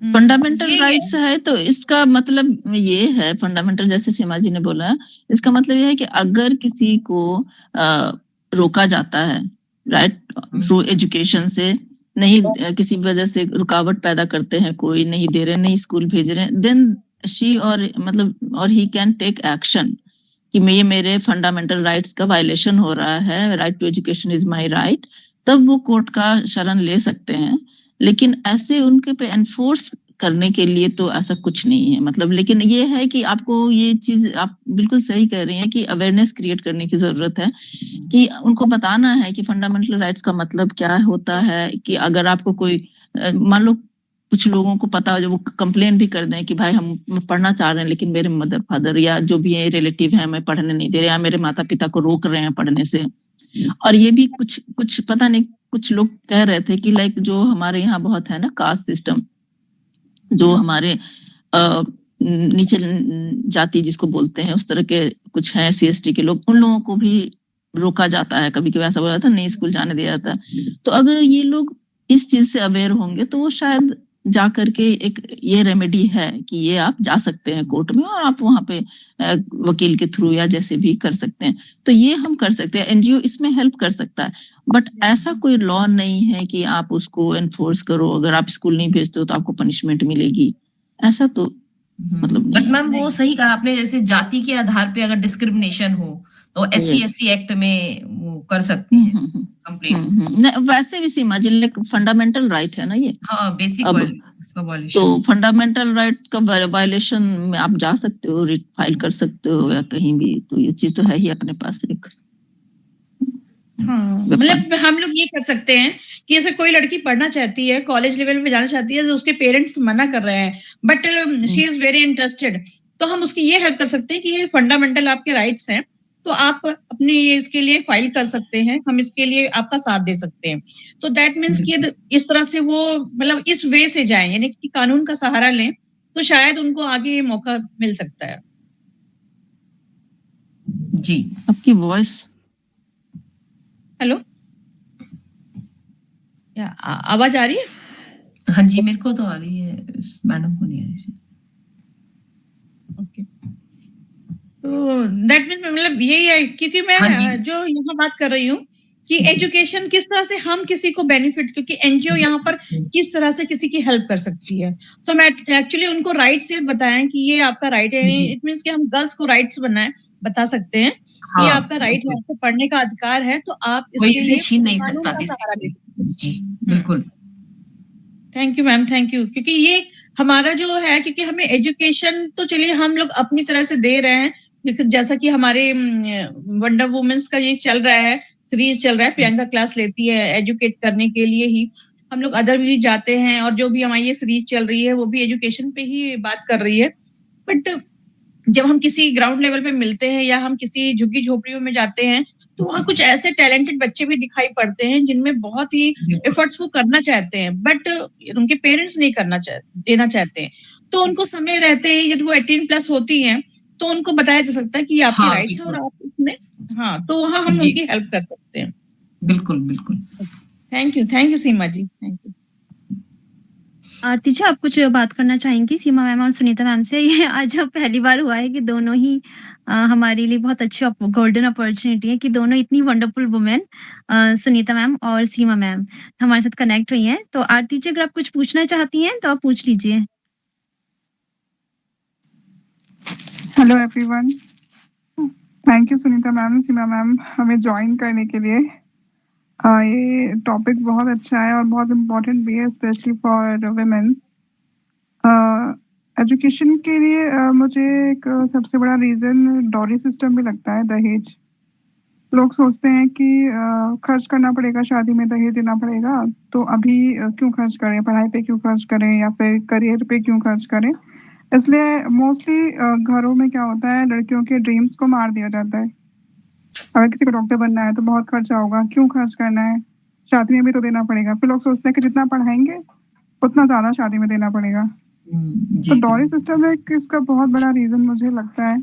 फंडामेंटल राइट्स है तो इसका मतलब ये है, फंडामेंटल जैसे सीमा जी ने बोला, इसका मतलब ये है कि अगर किसी को रोका जाता है राइट थ्रू एजुकेशन से, नहीं किसी वजह से रुकावट पैदा करते हैं, कोई नहीं दे रहे, नहीं स्कूल भेज रहे, देन शी और मतलब और ही कैन टेक एक्शन कि ये मेरे फंडामेंटल राइट्स का वायलेशन हो रहा है, right to education is my right, तब वो कोर्ट का शरण ले सकते हैं। लेकिन ऐसे उनके पे एनफोर्स करने के लिए तो ऐसा कुछ नहीं है, मतलब। लेकिन ये है कि आपको ये चीज, आप बिल्कुल सही कह रही हैं कि अवेयरनेस क्रिएट करने की जरूरत है, कि उनको बताना है कि फंडामेंटल राइट्स का मतलब क्या होता है। कि अगर आपको कोई, मान लो कुछ लोगों को पता हो, जो वो कंप्लेन भी कर दें कि भाई हम पढ़ना चाह रहे हैं लेकिन मेरे मदर फादर या जो भी है रिलेटिव है मैं पढ़ने नहीं दे रहे, या मेरे माता पिता को रोक रहे हैं पढ़ने से। और ये भी कुछ पता नहीं, कुछ लोग कह रहे थे कि लाइक जो हमारे यहाँ बहुत है ना कास्ट सिस्टम, जो हमारे नीचे जाति जिसको बोलते हैं, उस तरह के कुछ हैं CST के लोग, उन लोगों को भी रोका जाता है। कभी-कभी ऐसा हो जाता है, नहीं स्कूल जाने दिया जाता है। तो अगर ये लोग इस चीज़ से अवेयर होंगे तो वो शायद जा करके एक ये रेमेडी है कि ये आप जा सकते हैं कोर्ट में और आप वहाँ पे वकील के थ्रू या जैसे भी कर सकते हैं। तो ये हम कर सकते हैं, एनजीओ इसमें हेल्प कर सकता है। बट ऐसा कोई लॉ नहीं है कि आप उसको एनफोर्स करो, अगर आप स्कूल नहीं भेजते हो तो आपको पनिशमेंट मिलेगी, ऐसा तो मतलब बट मैम वो सही कहा आपने, जैसे जाति के आधार पे अगर डिस्क्रिमिनेशन हो तो SC/SC एक्ट में वो कर सकते हैं कंप्लेंट। वैसे भी सीमा जी, लाइक फंडामेंटल राइट है ना ये। हाँ, बेसिक इसका वायलेशन। तो फंडामेंटल राइट का वायलेशन में आप जा सकते हो, रिट फाइल कर सकते हो या कहीं भी, तो ये चीज तो है ही अपने पास एक। हाँ, मतलब हम लोग ये कर सकते हैं कि जैसे कोई लड़की पढ़ना चाहती है, कॉलेज लेवल पे जाना चाहती है, तो उसके पेरेंट्स मना कर रहे हैं, but she is very interested, तो हम उसकी ये हेल्प कर सकते हैं कि ये फंडामेंटल आपके राइट्स हैं, तो आप अपने ये इसके लिए फाइल कर सकते हैं, हम इसके लिए आपका साथ दे सकते हैं। तो दैट मीन्स कि इस तरह से वो मतलब इस वे से जाएं, यानी कि कानून का सहारा लें, तो शायद उनको आगे मौका मिल सकता है। जी, आपकी वॉइस हेलो, आवाज आ रही है? हाँ जी, मेरे को तो आ रही है, मैडम को नहीं आ रही। ओके, तो दैट मीन्स मतलब यही है, क्योंकि मैं जो यहाँ बात कर रही हूँ कि एजुकेशन किस तरह से हम किसी को बेनिफिट, क्योंकि एनजीओ यहाँ पर किस तरह से किसी की हेल्प कर सकती है, तो मैं एक्चुअली उनको राइट से बताएं कि ये आपका राइट है। इट मीन्स कि हम गर्ल्स को राइट्स बता सकते हैं, ये आपका राइट है, आपको पढ़ने का अधिकार है, तो आप इसके लिए छीन नहीं सकता किसी को। जी, बिल्कुल। Thank you ma'am, thank you, क्योंकि ये हमारा जो है, क्योंकि हमें एजुकेशन तो चलिए हम लोग अपनी तरह से दे रहे हैं, जैसा कि हमारे वंडर वुमेन्स का ये चल रहा है, सीरीज चल रहा है, प्रियंका क्लास लेती है एजुकेट करने के लिए ही, हम लोग अदर भी जाते हैं, और जो भी हमारी ये सीरीज चल रही है वो भी एजुकेशन पे ही बात कर रही है। बट जब हम किसी ग्राउंड लेवल पे मिलते हैं या हम किसी झुग्गी झोपड़ियों में जाते हैं, तो वहाँ कुछ ऐसे टैलेंटेड बच्चे भी दिखाई पड़ते हैं जिनमें बहुत ही एफर्ट्स वो करना चाहते हैं, बट उनके पेरेंट्स नहीं देना चाहते हैं, तो उनको समय रहते ही जब वो 18+ होती हैं, तो उनको बताया जा सकता है कि आपके राइट्स है और आप इसमें, हाँ, तो वहाँ हम उनकी हेल्प कर सकते हैं। बिल्कुल, बिल्कुल। Thank you Seema ji, thank you. Aarti ji, आप कुछ बात करना चाहेंगी सीमा मैम और सुनीता मैम से? ये आज पहली बार हुआ है कि दोनों ही हमारे लिए बहुत अच्छी गोल्डन अपॉर्चुनिटी है कि दोनों इतनी वंडरफुल वुमेन सुनीता मैम और सीमा मैम हमारे साथ कनेक्ट हुई हैं। तो आरती जी, अगर आप कुछ पूछना चाहती हैं तो आप पूछ लीजिए। Hello everyone, thank you Sunita ma'am, Seema ma'am हमें ज्वाइन करने के लिए। ये टॉपिक बहुत अच्छा है और बहुत इम्पोर्टेंट भी है, स्पेशली फॉर वुमेन्स। एजुकेशन के लिए मुझे एक सबसे बड़ा रीज़न डॉरी सिस्टम भी लगता है, दहेज। लोग सोचते हैं कि खर्च करना पड़ेगा, शादी में दहेज देना पड़ेगा, तो अभी क्यों खर्च करें, पढ़ाई पे क्यों खर्च करें या फिर करियर पे क्यों खर्च करें। इसलिए मोस्टली घरों में क्या होता है, लड़कियों के ड्रीम्स को मार दिया जाता है। अगर किसी को डॉक्टर बनना है तो बहुत खर्चा होगा, क्यों खर्च करना है, शादी में भी तो देना पड़ेगा। फिर लोग सोचते हैं कि जितना पढ़ाएंगे उतना ज्यादा शादी में देना पड़ेगा। तो डॉरी सिस्टम एक इसका बहुत बड़ा रीजन मुझे लगता है।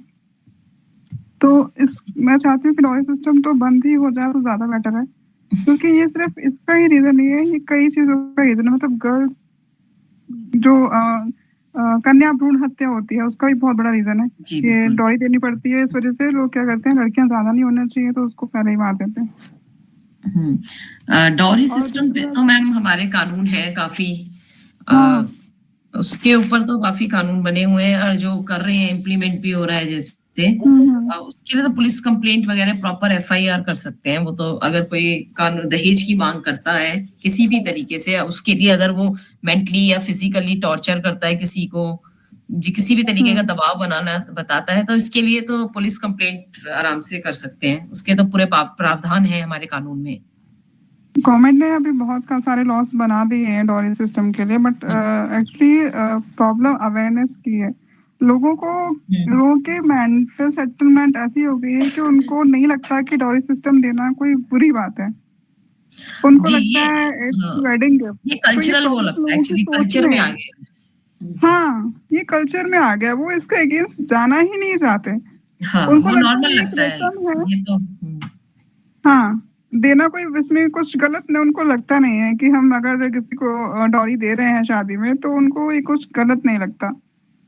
तो मैं चाहती हूँ कि डॉरी सिस्टम तो बंद ही हो जाए तो ज्यादा बेटर है, क्योंकि ये सिर्फ इसका ही रीजन नहीं है, ये कई चीजों का रीजन है। मतलब गर्ल्स जो कन्या भ्रूण हत्या होती है उसका भी बहुत बड़ा रीजन है, ये डॉरी देनी पड़ती है। इस वजह से लोग क्या करते हैं, लड़कियां ज्यादा नहीं होना चाहिए तो उसको पहले ही मार देते हैं। डॉरी सिस्टम पे तो मैम हमारे कानून है काफी, उसके ऊपर तो काफी कानून बने हुए हैं और जो कर रहे हैं इम्प्लीमेंट भी हो रहा है। जैसे उसके लिए तो पुलिस कंप्लेंट वगैरह प्रॉपर FIR कर सकते हैं। वो तो अगर कोई कानून दहेज की मांग करता है किसी भी तरीके से, उसके लिए अगर वो मेंटली या फिजिकली टॉर्चर करता है किसी को, किसी भी तरीके का दबाव बनाना बताता है, तो इसके लिए तो पुलिस कंप्लेंट आराम से कर सकते हैं। उसके तो पूरे प्रावधान है हमारे कानून में। गवर्नमेंट ने अभी बहुत सारे लॉस बना दिए हैं डॉरी सिस्टम के लिए, बट एक्चुअली प्रॉब्लम अवेयरनेस की है। लोगों के मेंटल सेटलमेंट ऐसी हो गई है कि उनको नहीं लगता कि डॉरी सिस्टम देना कोई बुरी बात है। उनको लगता है इट्स वेडिंग गिफ्ट। ये कल्चरल वो लगता है, एक्चुअली कल्चर में आ गया। हाँ, ये कल्चर में आ गया, वो इसके अगेंस्ट जाना ही नहीं चाहते। हाँ, उनको वो लगता नॉर्मल है ये एक लगता है। रस्म है। ये तो हाँ, देना कोई इसमें कुछ गलत नहीं, उनको लगता नहीं है कि हम अगर किसी को डॉरी दे रहे हैं शादी में, तो उनको ये कुछ गलत नहीं लगता।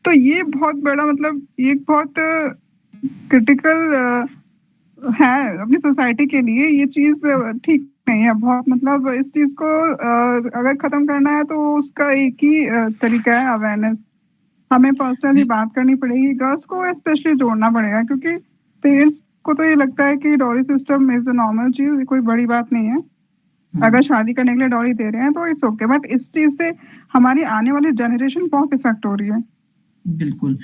तो ये बहुत बड़ा मतलब ये बहुत क्रिटिकल है अपनी सोसाइटी के लिए, ये चीज़ ठीक नहीं है बहुत, मतलब इस चीज़ को अगर खत्म करना है तो उसका एक ही तरीका है अवेयरनेस। हमें पर्सनली बात करनी पड़ेगी, गर्ल्स को स्पेशली जोड़ना पड़ेगा, क्योंकि पेरेंट्स को तो ये लगता है कि dowry system is a normal चीज़, कोई बड़ी बात नहीं है। अगर शादी करने के लिए डॉरी दे रहे हैं तो इट्स ओके, बट इस चीज़ से हमारी आने वाली जनरेशन बहुत इफ़ेक्ट हो रही है। बिल्कुल।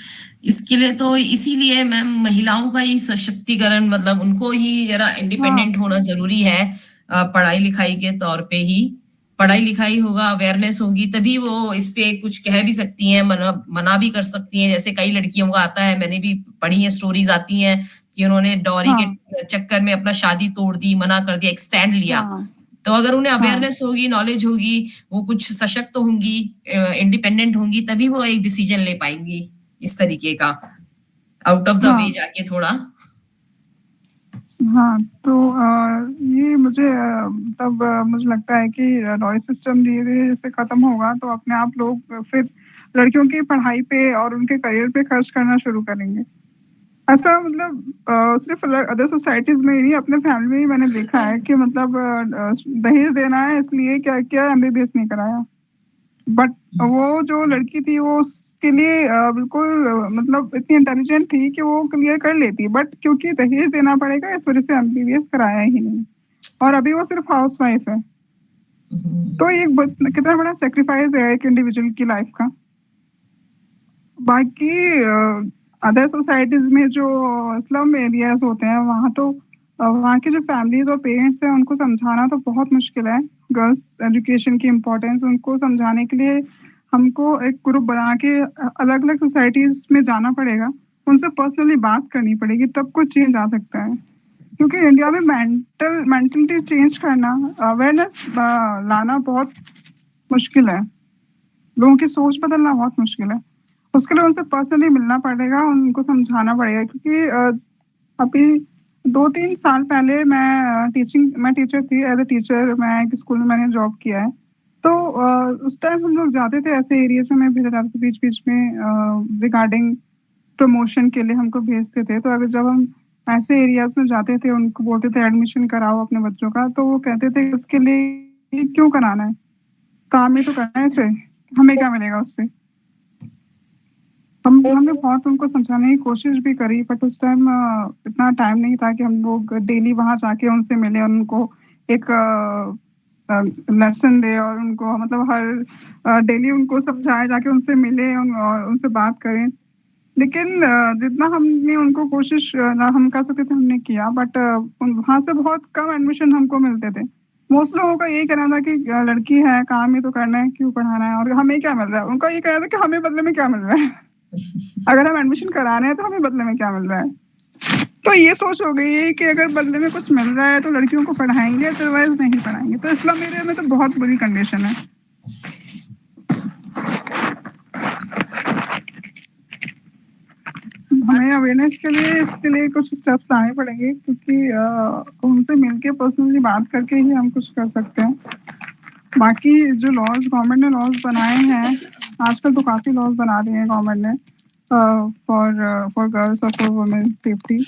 इसके लिए तो इसीलिए मैम महिलाओं का ही सशक्तिकरण, मतलब उनको ही जरा हाँ, इंडिपेंडेंट होना ज़रूरी है, पढ़ाई-लिखाई के तौर पे ही। पढ़ाई-लिखाई होगा, अवेयरनेस होगी, तभी वो इस पे कुछ कह भी सकती हैं, मना भी कर सकती हैं। जैसे कई लड़कियों का आता है, मैंने भी पढ़ी है, स्टोरीज़ आती हैं कि उन्होंने डॉरी हाँ, के चक्कर में अपना शादी तोड़ दी, मना कर दिया, एक स्टैंड लिया। हाँ, तो अगर उन्हें हाँ, अवेयरनेस होगी, नॉलेज होगी, वो कुछ सशक्त होंगी, इंडिपेंडेंट होंगी, तभी वो एक डिसीजन ले पाएँगी इस तरीके का, आउट ऑफ द हाँ, वे जाके थोड़ा। हाँ, तो ये मुझे तब मुझे लगता है कि डॉरी सिस्टम धीरे-धीरे जैसे खत्म होगा तो अपने आप लोग फिर लड़कियों की पढ़ाई पे और उनके करियर पे खर्च करना शुरू करेंगे। ऐसा मतलब सिर्फ़ अदर सोसाइटीज़ में ही नहीं, अपने फैमिली में ही मैंने देखा है कि मतलब दहेज देना है इसलिए क्या-क्या एमबीबीएस नहीं कराया। बट वो जो लड़की थी वो उसके लिए बिल्कुल मतलब इतनी इंटेलिजेंट थी कि वो क्लियर कर लेती, बट क्योंकि दहेज देना पड़ेगा इस वज़ह से एमबीबीएस कराया ही नहीं, और अभी वो सिर्फ़ हाउसवाइफ़ है। तो ये एक कितना बड़ा सैक्रिफाइस है एक इंडिविजुअल की लाइफ़ का। बाकी अदर सोसाइटीज़ में जो स्लम एरियाज़ होते हैं वहाँ तो वहाँ की जो फैमिलीज़ और पेरेंट्स हैं उनको समझाना तो बहुत मुश्किल है। गर्ल्स एजुकेशन की इम्पोर्टेंस उनको समझाने के लिए हमको एक ग्रुप बना के अलग-अलग सोसाइटीज़ में जाना पड़ेगा। उनसे पर्सनली बात करनी पड़ेगी, तब कुछ चेंज आ सकता है। क्योंकि इंडिया में मेंटालिटी चेंज करना, अवेयरनेस लाना बहुत मुश्किल है। लोगों की सोच बदलना बहुत मुश्किल है। उसके लिए उनसे पर्सनली मिलना पड़ेगा, उनको समझाना पड़ेगा, क्योंकि अभी 2-3 साल पहले मैं टीचर थी, एज़ अ टीचर मैं एक स्कूल में मैंने जॉब किया है। तो उस टाइम हम लोग जाते थे ऐसे एरियाज़ में, मैं भेजा जाता था बीच-बीच में रिगार्डिंग प्रमोशन के लिए हमको भेजते थे। तो अगर जब हम ऐसे एरियाज़ में जाते थे, उनको बोलते थे एडमिशन कराओ अपने बच्चों का, तो वो कहते थे इसके लिए क्यों कराना है? काम ही तो करना है इसे, हमें क्या मिलेगा उससे? हमने बहुत उनको समझाने की कोशिश भी करी, बट उस टाइम इतना टाइम नहीं था कि हम लोग डेली वहाँ जाके उनसे मिलें और उनको एक लेसन दें और उनको मतलब हर डेली उनको समझाएँ, जाके उनसे मिलें और उनसे बात करें। लेकिन जितना हमने उनको कोशिश ना हम कर सकते थे हमने किया, बट वहाँ से बहुत कम एडमिशन हमको मिलते थे। मोस्ट लोगों का यही कहना था कि लड़की है, काम ही तो करना है, क्यों पढ़ाना है और हमें क्या मिल रहा है? उनका ये कहना था कि हमें बदले में क्या मिल रहा है? अगर हम एडमिशन करा रहे हैं तो हमें बदले में क्या मिल रहा है? तो ये सोच हो गई है कि अगर बदले में कुछ मिल रहा है तो लड़कियों को पढ़ाएँगे, अदरवाइज़ नहीं पढ़ाएँगे। तो इस्लाम एरिया में तो बहुत बुरी कंडीशन है। हमें अवेयरनेस के लिए इसके लिए कुछ स्टेप्स लाने पड़ेंगे, क्योंकि उनसे मिलके पर्सनली बात करके ही हम कुछ कर सकते हैं। बाकी जो गवर्नमेंट ने लॉज़ बनाए हैं, आजकल तो काफ़ी लॉज़ बना दिए हैं गवर्नमेंट ने फॉर गर्ल्स और फॉर वुमेन सेफ्टी।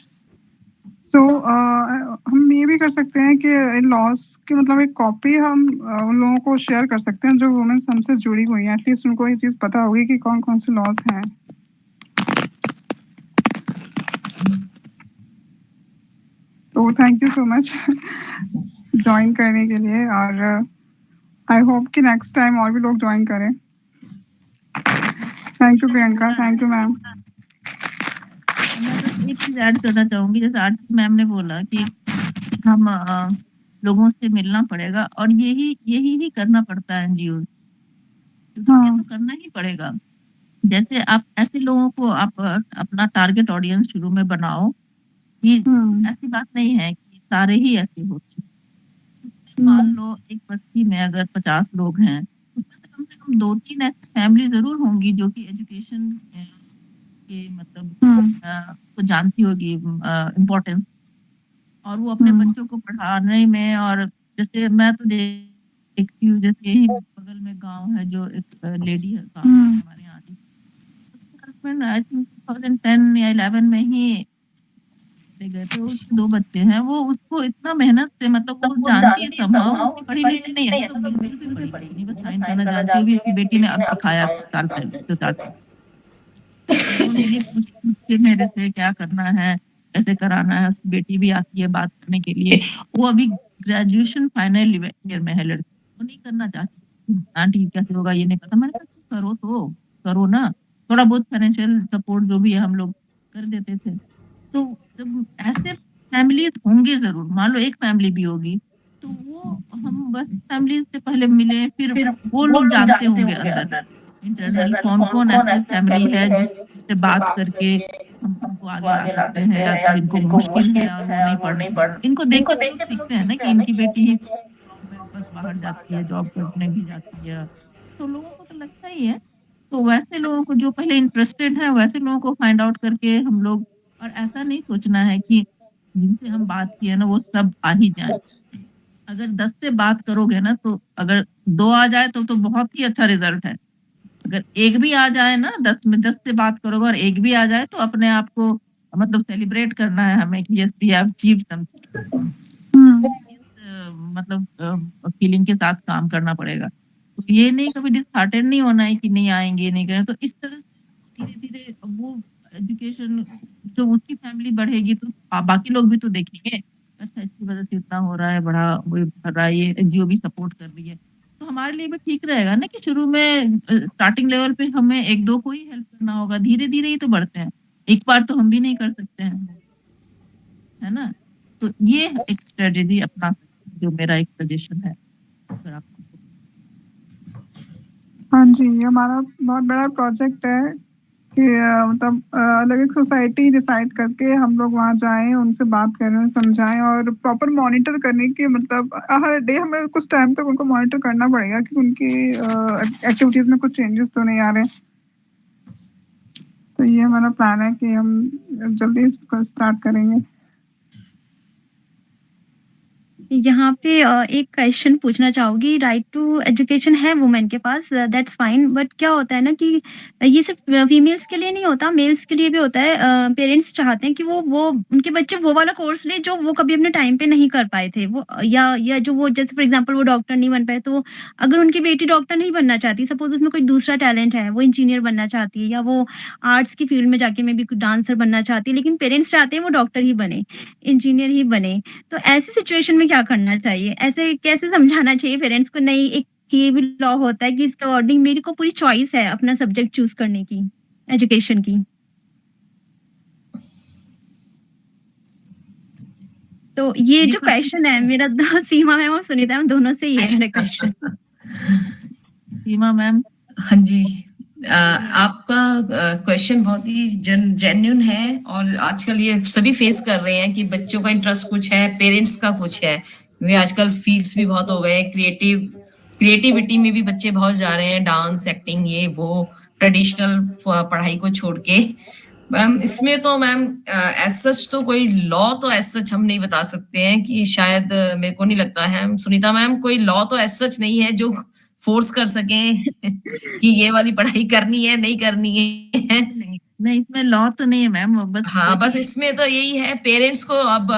तो हम ये भी कर सकते हैं कि इन लॉज़ की मतलब एक कॉपी हम उन लोगों को शेयर कर सकते हैं जो वुमेन्स हमसे जुड़ी हुई हैं। एटलीस्ट उनको ये चीज़ पता होगी कि कौन-कौन से लॉज़ हैं। तो thank you so much join करने के लिए, और आई होप कि नेक्स्ट टाइम और भी लोग जॉइन करें। Thank you Priyanka, thank you ma'am. मैं बस एक चीज़ ऐड करना चाहूँगी, जैसे आरती मैम ने बोला कि हम लोगों से मिलना पड़ेगा और यही यही ही करना पड़ता है एनजीओ, क्योंकि ये हाँ, तो करना ही पड़ेगा। जैसे आप ऐसे लोगों को आप अपना टारगेट ऑडियंस शुरू में बनाओ कि हुँ, ऐसी बात नहीं है कि सारे ही ऐसे होते हैं। मान हुँ, लो एक बस्ती में अगर 50 लोग हैं, उसमें से कम हम 2-3 ऐसी फैमिली ज़रूर होंगी जो कि एजुकेशन के मतलब को जानती होगी इम्पोर्टेंस, और वो अपने बच्चों को पढ़ाने में, और जैसे मैं तो देखती हूँ, जैसे यही बगल में गाँव है, जो एक लेडी है काम हमारे यहाँ की, उसके हस्बैंड आई थिंक 2010 या 11 में ही चले गए थे, उसके 2 बच्चे हैं, वो उसको इतना मेहनत से, मतलब वो जानती है समहाउ, उतनी पढ़ी लिखी नहीं है, तो बिल्कुल भी पढ़ी लिखी नहीं, बस साइन करना जानती होगी, उसकी बेटी ने अब सिखाया कुछ साल पहले, 2 साल पहले। उन्होंने ये पूछ के मेरे से क्या करना है, कैसे कराना है, उसकी बेटी भी आती है बात करने के लिए, वो अभी ग्रेजुएशन फाइनल ईयर में है लड़की, वो नहीं करना चाहती, आंटी कैसे होगा ये नहीं पता, मैंने कहा करो तो करो ना, थोड़ा बहुत फाइनेंशियल सपोर्ट जो भी है हम लोग कर देते थे। तो जब ऐसे फैमिलीज होंगे जरूर, मान लो एक फैमिली भी होगी, तो वो हम बस फैमिली से पहले मिले, फिर वो लोग जानते होंगे अंदर इंटरनली कौन कौन ऐसी फैमिली है जिससे बात करके हम उनको आगे ला सकते हैं, या जिनको मुश्किल है और वो नहीं पढ़, इनको देख के तो सीखते हैं ना कि इनकी बेटी ही गाँव में बस बाहर जाती है, जॉब करने भी जाती है, तो लोगों को तो लगता ही है। तो वैसे लोगों को जो पहले इंटरेस्टेड है, वैसे लोगों को फाइंड आउट करके हम लोग, और ऐसा नहीं सोचना है कि जिनसे हम बात किए ना वो सब आ ही जाए। अगर 10 से बात करोगे ना, तो अगर 2 आ जाए तो बहुत ही अच्छा रिजल्ट है। अगर एक भी आ जाए ना, 10 से बात करोगे और एक भी आ जाए, तो अपने आप को मतलब सेलिब्रेट करना है हमें कि yes we have achieved something. मतलब फीलिंग के साथ काम करना पड़ेगा। तो ये नहीं कभी डिसहार्टेंड नहीं होना है कि नहीं आएंगे, नहीं करें, तो इस तरह से धीरे-धीरे वो एजुकेशन, जो उसकी फैमिली बढ़ेगी तो बाकी लोग भी तो देखेंगे, अच्छा इसकी वजह से इतना हो रहा है, बड़ा वो कर रहा है, ये एनजीओ भी सपोर्ट कर रही है। तो हमारे लिए भी ठीक रहेगा ना कि शुरू में स्टार्टिंग लेवल पे हमें 1-2 को ही हेल्प करना होगा, धीरे-धीरे ही तो बढ़ते हैं। एक बार तो हम भी नहीं कर सकते हैं, है ना? तो ये एक स्ट्रेटजी अपना सकते हैं, जो मेरा एक सजेशन है अगर आपको। हाँ जी, ये हमारा बहुत बड़ा प्रोजेक्ट है कि मतलब अलग एक सोसाइटी डिसाइड करके हम लोग वहाँ जाएँ, उनसे बात करें, समझाएँ और प्रॉपर मॉनिटर करने की, मतलब हर डे हमें कुछ टाइम तक उनको मॉनिटर करना पड़ेगा कि उनकी एक्टिविटीज़ में कुछ चेंजेस तो नहीं आ रहे। तो ये हमारा प्लान है कि हम जल्दी इसको स्टार्ट करेंगे। यहाँ पे एक क्वेश्चन पूछना चाहूँगी, राइट टू एजुकेशन है वुमेन के पास, दैट्स फाइन, बट क्या होता है ना कि ये सिर्फ फीमेल्स के लिए नहीं होता, मेल्स के लिए भी होता है। पेरेंट्स चाहते हैं कि वो उनके बच्चे वो वाला कोर्स ले जो वो कभी अपने टाइम पे नहीं कर पाए थे, वो या जो वो, जैसे फॉर एग्जांपल वो डॉक्टर नहीं बन पाए, तो अगर उनकी बेटी डॉक्टर नहीं बनना चाहती, सपोज उसमें कोई दूसरा टैलेंट है, वो इंजीनियर बनना चाहती है, या वो आर्ट्स की फील्ड में जाके मे बी डांसर बनना चाहती है, लेकिन पेरेंट्स चाहते हैं वो डॉक्टर ही बने, इंजीनियर ही बने, तो ऐसी सिचुएशन में क्या करना चाहिए? ऐसे कैसे समझाना चाहिए पेरेंट्स को, नहीं एक ये भी लॉ होता है कि इसके अकॉर्डिंग मेरे को पूरी चॉइस है अपना सब्जेक्ट चूज़ करने की, एजुकेशन की। तो ये जो क्वेश्चन है मेरा सीमा मैम और सुनीता मैम दोनों से ये है मेरा क्वेश्चन। सीमा मैम। हाँ जी, आपका क्वेश्चन बहुत ही जेन्युइन है, और आजकल ये सभी फेस कर रहे हैं कि बच्चों का इंटरेस्ट कुछ है, पेरेंट्स का कुछ है, क्योंकि आजकल फील्ड्स भी बहुत हो गए हैं, क्रिएटिविटी में भी बच्चे बहुत जा रहे हैं, डांस, एक्टिंग, ये वो, ट्रेडिशनल पढ़ाई को छोड़ के। मैम इसमें तो मैम एज सच तो कोई लॉ तो एज सच हम नहीं बता सकते हैं कि शायद मेरे को नहीं लगता है सुनीता मैम, कोई लॉ तो एज सच नहीं है जो फोर्स कर सकें कि ये वाली पढ़ाई करनी है, नहीं करनी है। नहीं, इसमें लॉ तो नहीं है मैम, बस हाँ, बस इसमें तो यही है, पेरेंट्स को अब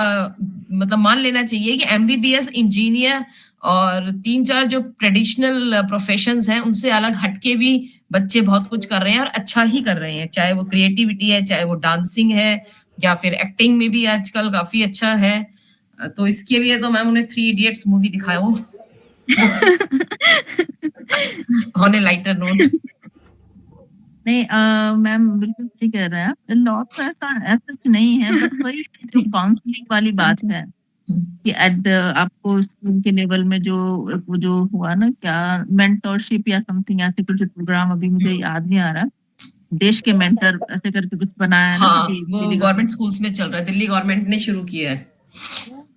मतलब मान लेना चाहिए कि एमबीबीएस, इंजीनियर और 3-4 जो ट्रेडिशनल प्रोफेशंस हैं, उनसे अलग हटके भी बच्चे बहुत कुछ कर रहे हैं और अच्छा ही कर रहे हैं, चाहे वो क्रिएटिविटी है, चाहे वो डांसिंग है, या फिर एक्टिंग में भी आजकल काफी अच्छा है। तो इसके लिए तो मैम उन्हें 3 इडियट्स मूवी दिखाओ ऑन ए लाइटर नोट। नहीं मैम बिल्कुल सही कह रहे हैं आप, लॉ तो ऐसा कुछ नहीं है, बस वही जो काउंसलिंग वाली बात है कि एट आपको स्कूल के लेवल में जो वो जो हुआ ना, क्या मेंटरशिप या समथिंग ऐसे कुछ प्रोग्राम, अभी मुझे याद नहीं आ रहा, देश के मेंटर ऐसे करके कुछ बनाया है ना, हाँ, वो गवर्नमेंट स्कूल्स में चल रहा है, दिल्ली गवर्नमेंट ने शुरू किया है,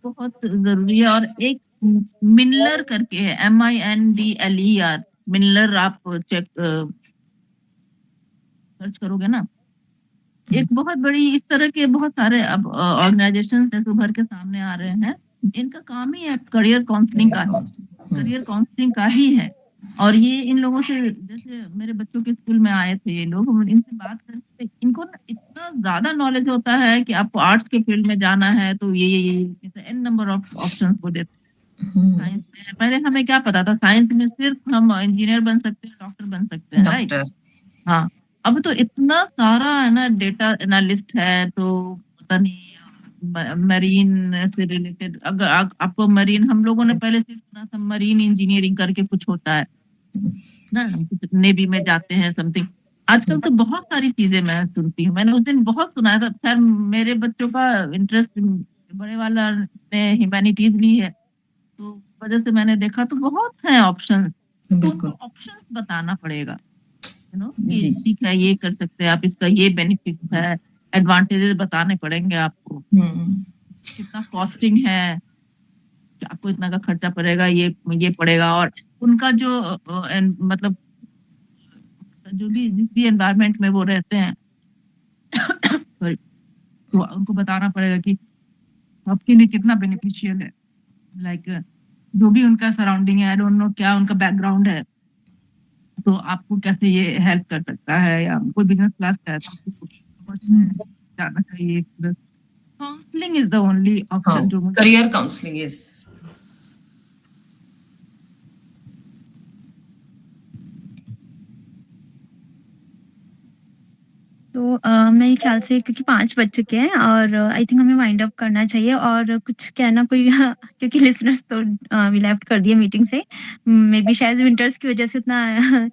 बहुत जरूरी है। और एक मिनलर करके है, MINDLER, मिलर आप चेक सर्च करोगे ना, एक बहुत बड़ी इस तरह के बहुत सारे अब ऑर्गेनाइजेशंस जैसे उभर के सामने आ रहे हैं, इनका काम ही है करियर काउंसलिंग का ही है। और ये इन लोगों से, जैसे मेरे बच्चों के स्कूल में आए थे ये लोग, हम इनसे बात करते थे, इनको ना इतना ज्यादा नॉलेज होता है कि आपको आर्ट्स के फील्ड में जाना है तो ये एन नंबर ऑफ ऑप्शंस को देते हैं। साइंस में पहले हमें क्या पता था, साइंस में सिर्फ हम इंजीनियर बन सकते हैं, डॉक्टर बन सकते हैं, राइट? हाँ, अब तो इतना सारा है ना, डेटा एनालिस्ट है, तो पता नहीं मरीन से रिलेटेड, अगर आपको मरीन, हम लोगों ने पहले सिर्फ सुना था मरीन इंजीनियरिंग करके कुछ होता है ना, नेवी में जाते हैं समथिंग। आजकल तो बहुत सारी चीजें मैं सुनती हूँ, मैंने उस दिन बहुत सुना था। खैर मेरे बच्चों का इंटरेस्ट बड़े वाला ने ह्यूमैनिटीज ली है, तो वजह से मैंने देखा तो बहुत है ऑप्शन, तो उनको ऑप्शन बताना पड़ेगा, यू नो, कि ठीक है ये कर सकते हैं आप, इसका ये बेनिफिट है, एडवांटेजेस बताने पड़ेंगे आपको, कितना कॉस्टिंग है, आपको इतना का खर्चा पड़ेगा, ये पड़ेगा। और उनका जो मतलब जो भी जिस भी एनवायरनमेंट में वो रहते हैं sorry, तो उनको बताना पड़ेगा कि आपके लिए कितना बेनिफिशियल है, लाइक जो भी उनका सराउंडिंग है, आई डोंट नो क्या उनका बैकग्राउंड है, तो आपको कैसे ये हेल्प कर सकता है, या कोई बिजनेस क्लास का है तो आपको कुछ समझ में जाना चाहिए। Counselling is the only option जो करियर काउंसलिंग इज। तो मेरे ख्याल से क्योंकि 5 बज चुके हैं और आई थिंक हमें वाइंड अप करना चाहिए, और कुछ कहना कोई क्योंकि लिसनर्स तो वी लेफ्ट कर दिए मीटिंग से, मे बी शायद विंटर्स की वजह से उतना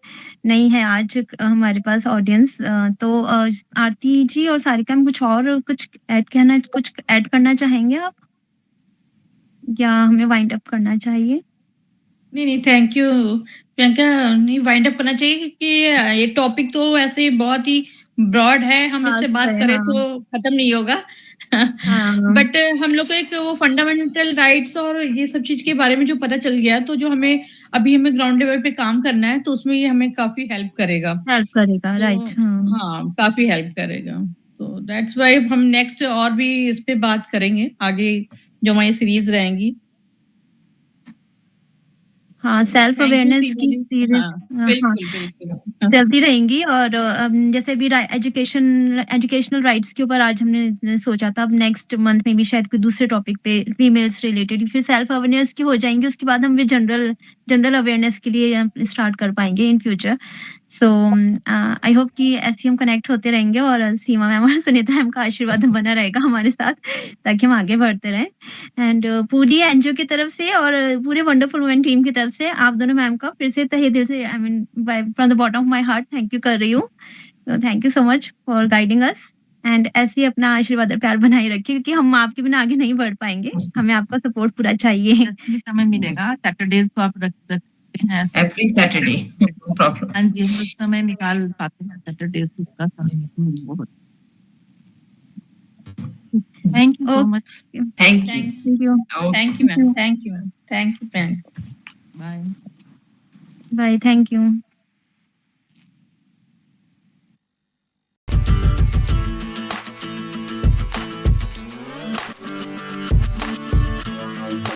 नहीं है आज हमारे पास ऑडियंस। तो आरती जी और सारिका में कुछ ऐड करना चाहेंगे आप, या हमें वाइंड अप करना चाहिए? नहीं, थैंक यू प्रियंका। नहीं, वाइंड अप करना चाहिए क्योंकि ये टॉपिक तो वैसे बहुत ही ब्रॉड है, हम इस पे बात करें तो खत्म नहीं होगा। बट हम लोग को एक वो फंडामेंटल राइट्स और ये सब चीज के बारे में जो पता चल गया, तो जो हमें ग्राउंड लेवल पे काम करना है, तो उसमें ये हमें काफी हेल्प करेगा, राइट। हाँ, काफी हेल्प करेगा। तो दैट्स वाई हम नेक्स्ट और भी इस पे बात करेंगे आगे, जो हमारी सीरीज रहेंगी। हाँ, सेल्फ अवेयरनेस की बिल्कुल चलती रहेंगी। और जैसे भी एजुकेशनल राइट्स के ऊपर आज हमने सोचा था, अब नेक्स्ट मंथ में भी शायद कोई दूसरे टॉपिक पे फीमेल्स रिलेटेड, फिर सेल्फ अवेयरनेस की हो जाएंगी, उसके बाद हम जनरल अवेयरनेस के लिए स्टार्ट कर पाएंगे in future. So I hope कि ऐसे हम कनेक्ट होते रहेंगे, और सीमा मैम और सुनीता मैम का आशीर्वाद बना रहेगा हमारे साथ, ताकि हम आगे बढ़ते रहें। एंड पूरी एनजीओ की तरफ से और पूरे वंडरफुल वुमेन टीम की तरफ से आप दोनों मैम का फिर से तहे दिल से, I mean from the bottom of my heart thank you कर रही हूँ। Thank you so much for guiding us, and ऐसे ही अपना आशीर्वाद और प्यार बनाए रखिए, क्योंकि हम आपके बिना आगे नहीं बढ़ पाएंगे, हमें आपका सपोर्ट पूरा चाहिए। समय मिलेगा, सैटरडेज को आप रखते हैं एवरी सैटरडे, नो प्रॉब्लम। हाँ जी, समय निकाल पाते हैं सैटरडेज का समय बहुत। Thank you so much. Thank you. Thank you, ma'am. Thank you, ma'am. Thank you, friends. Bye. Bye. Thank you.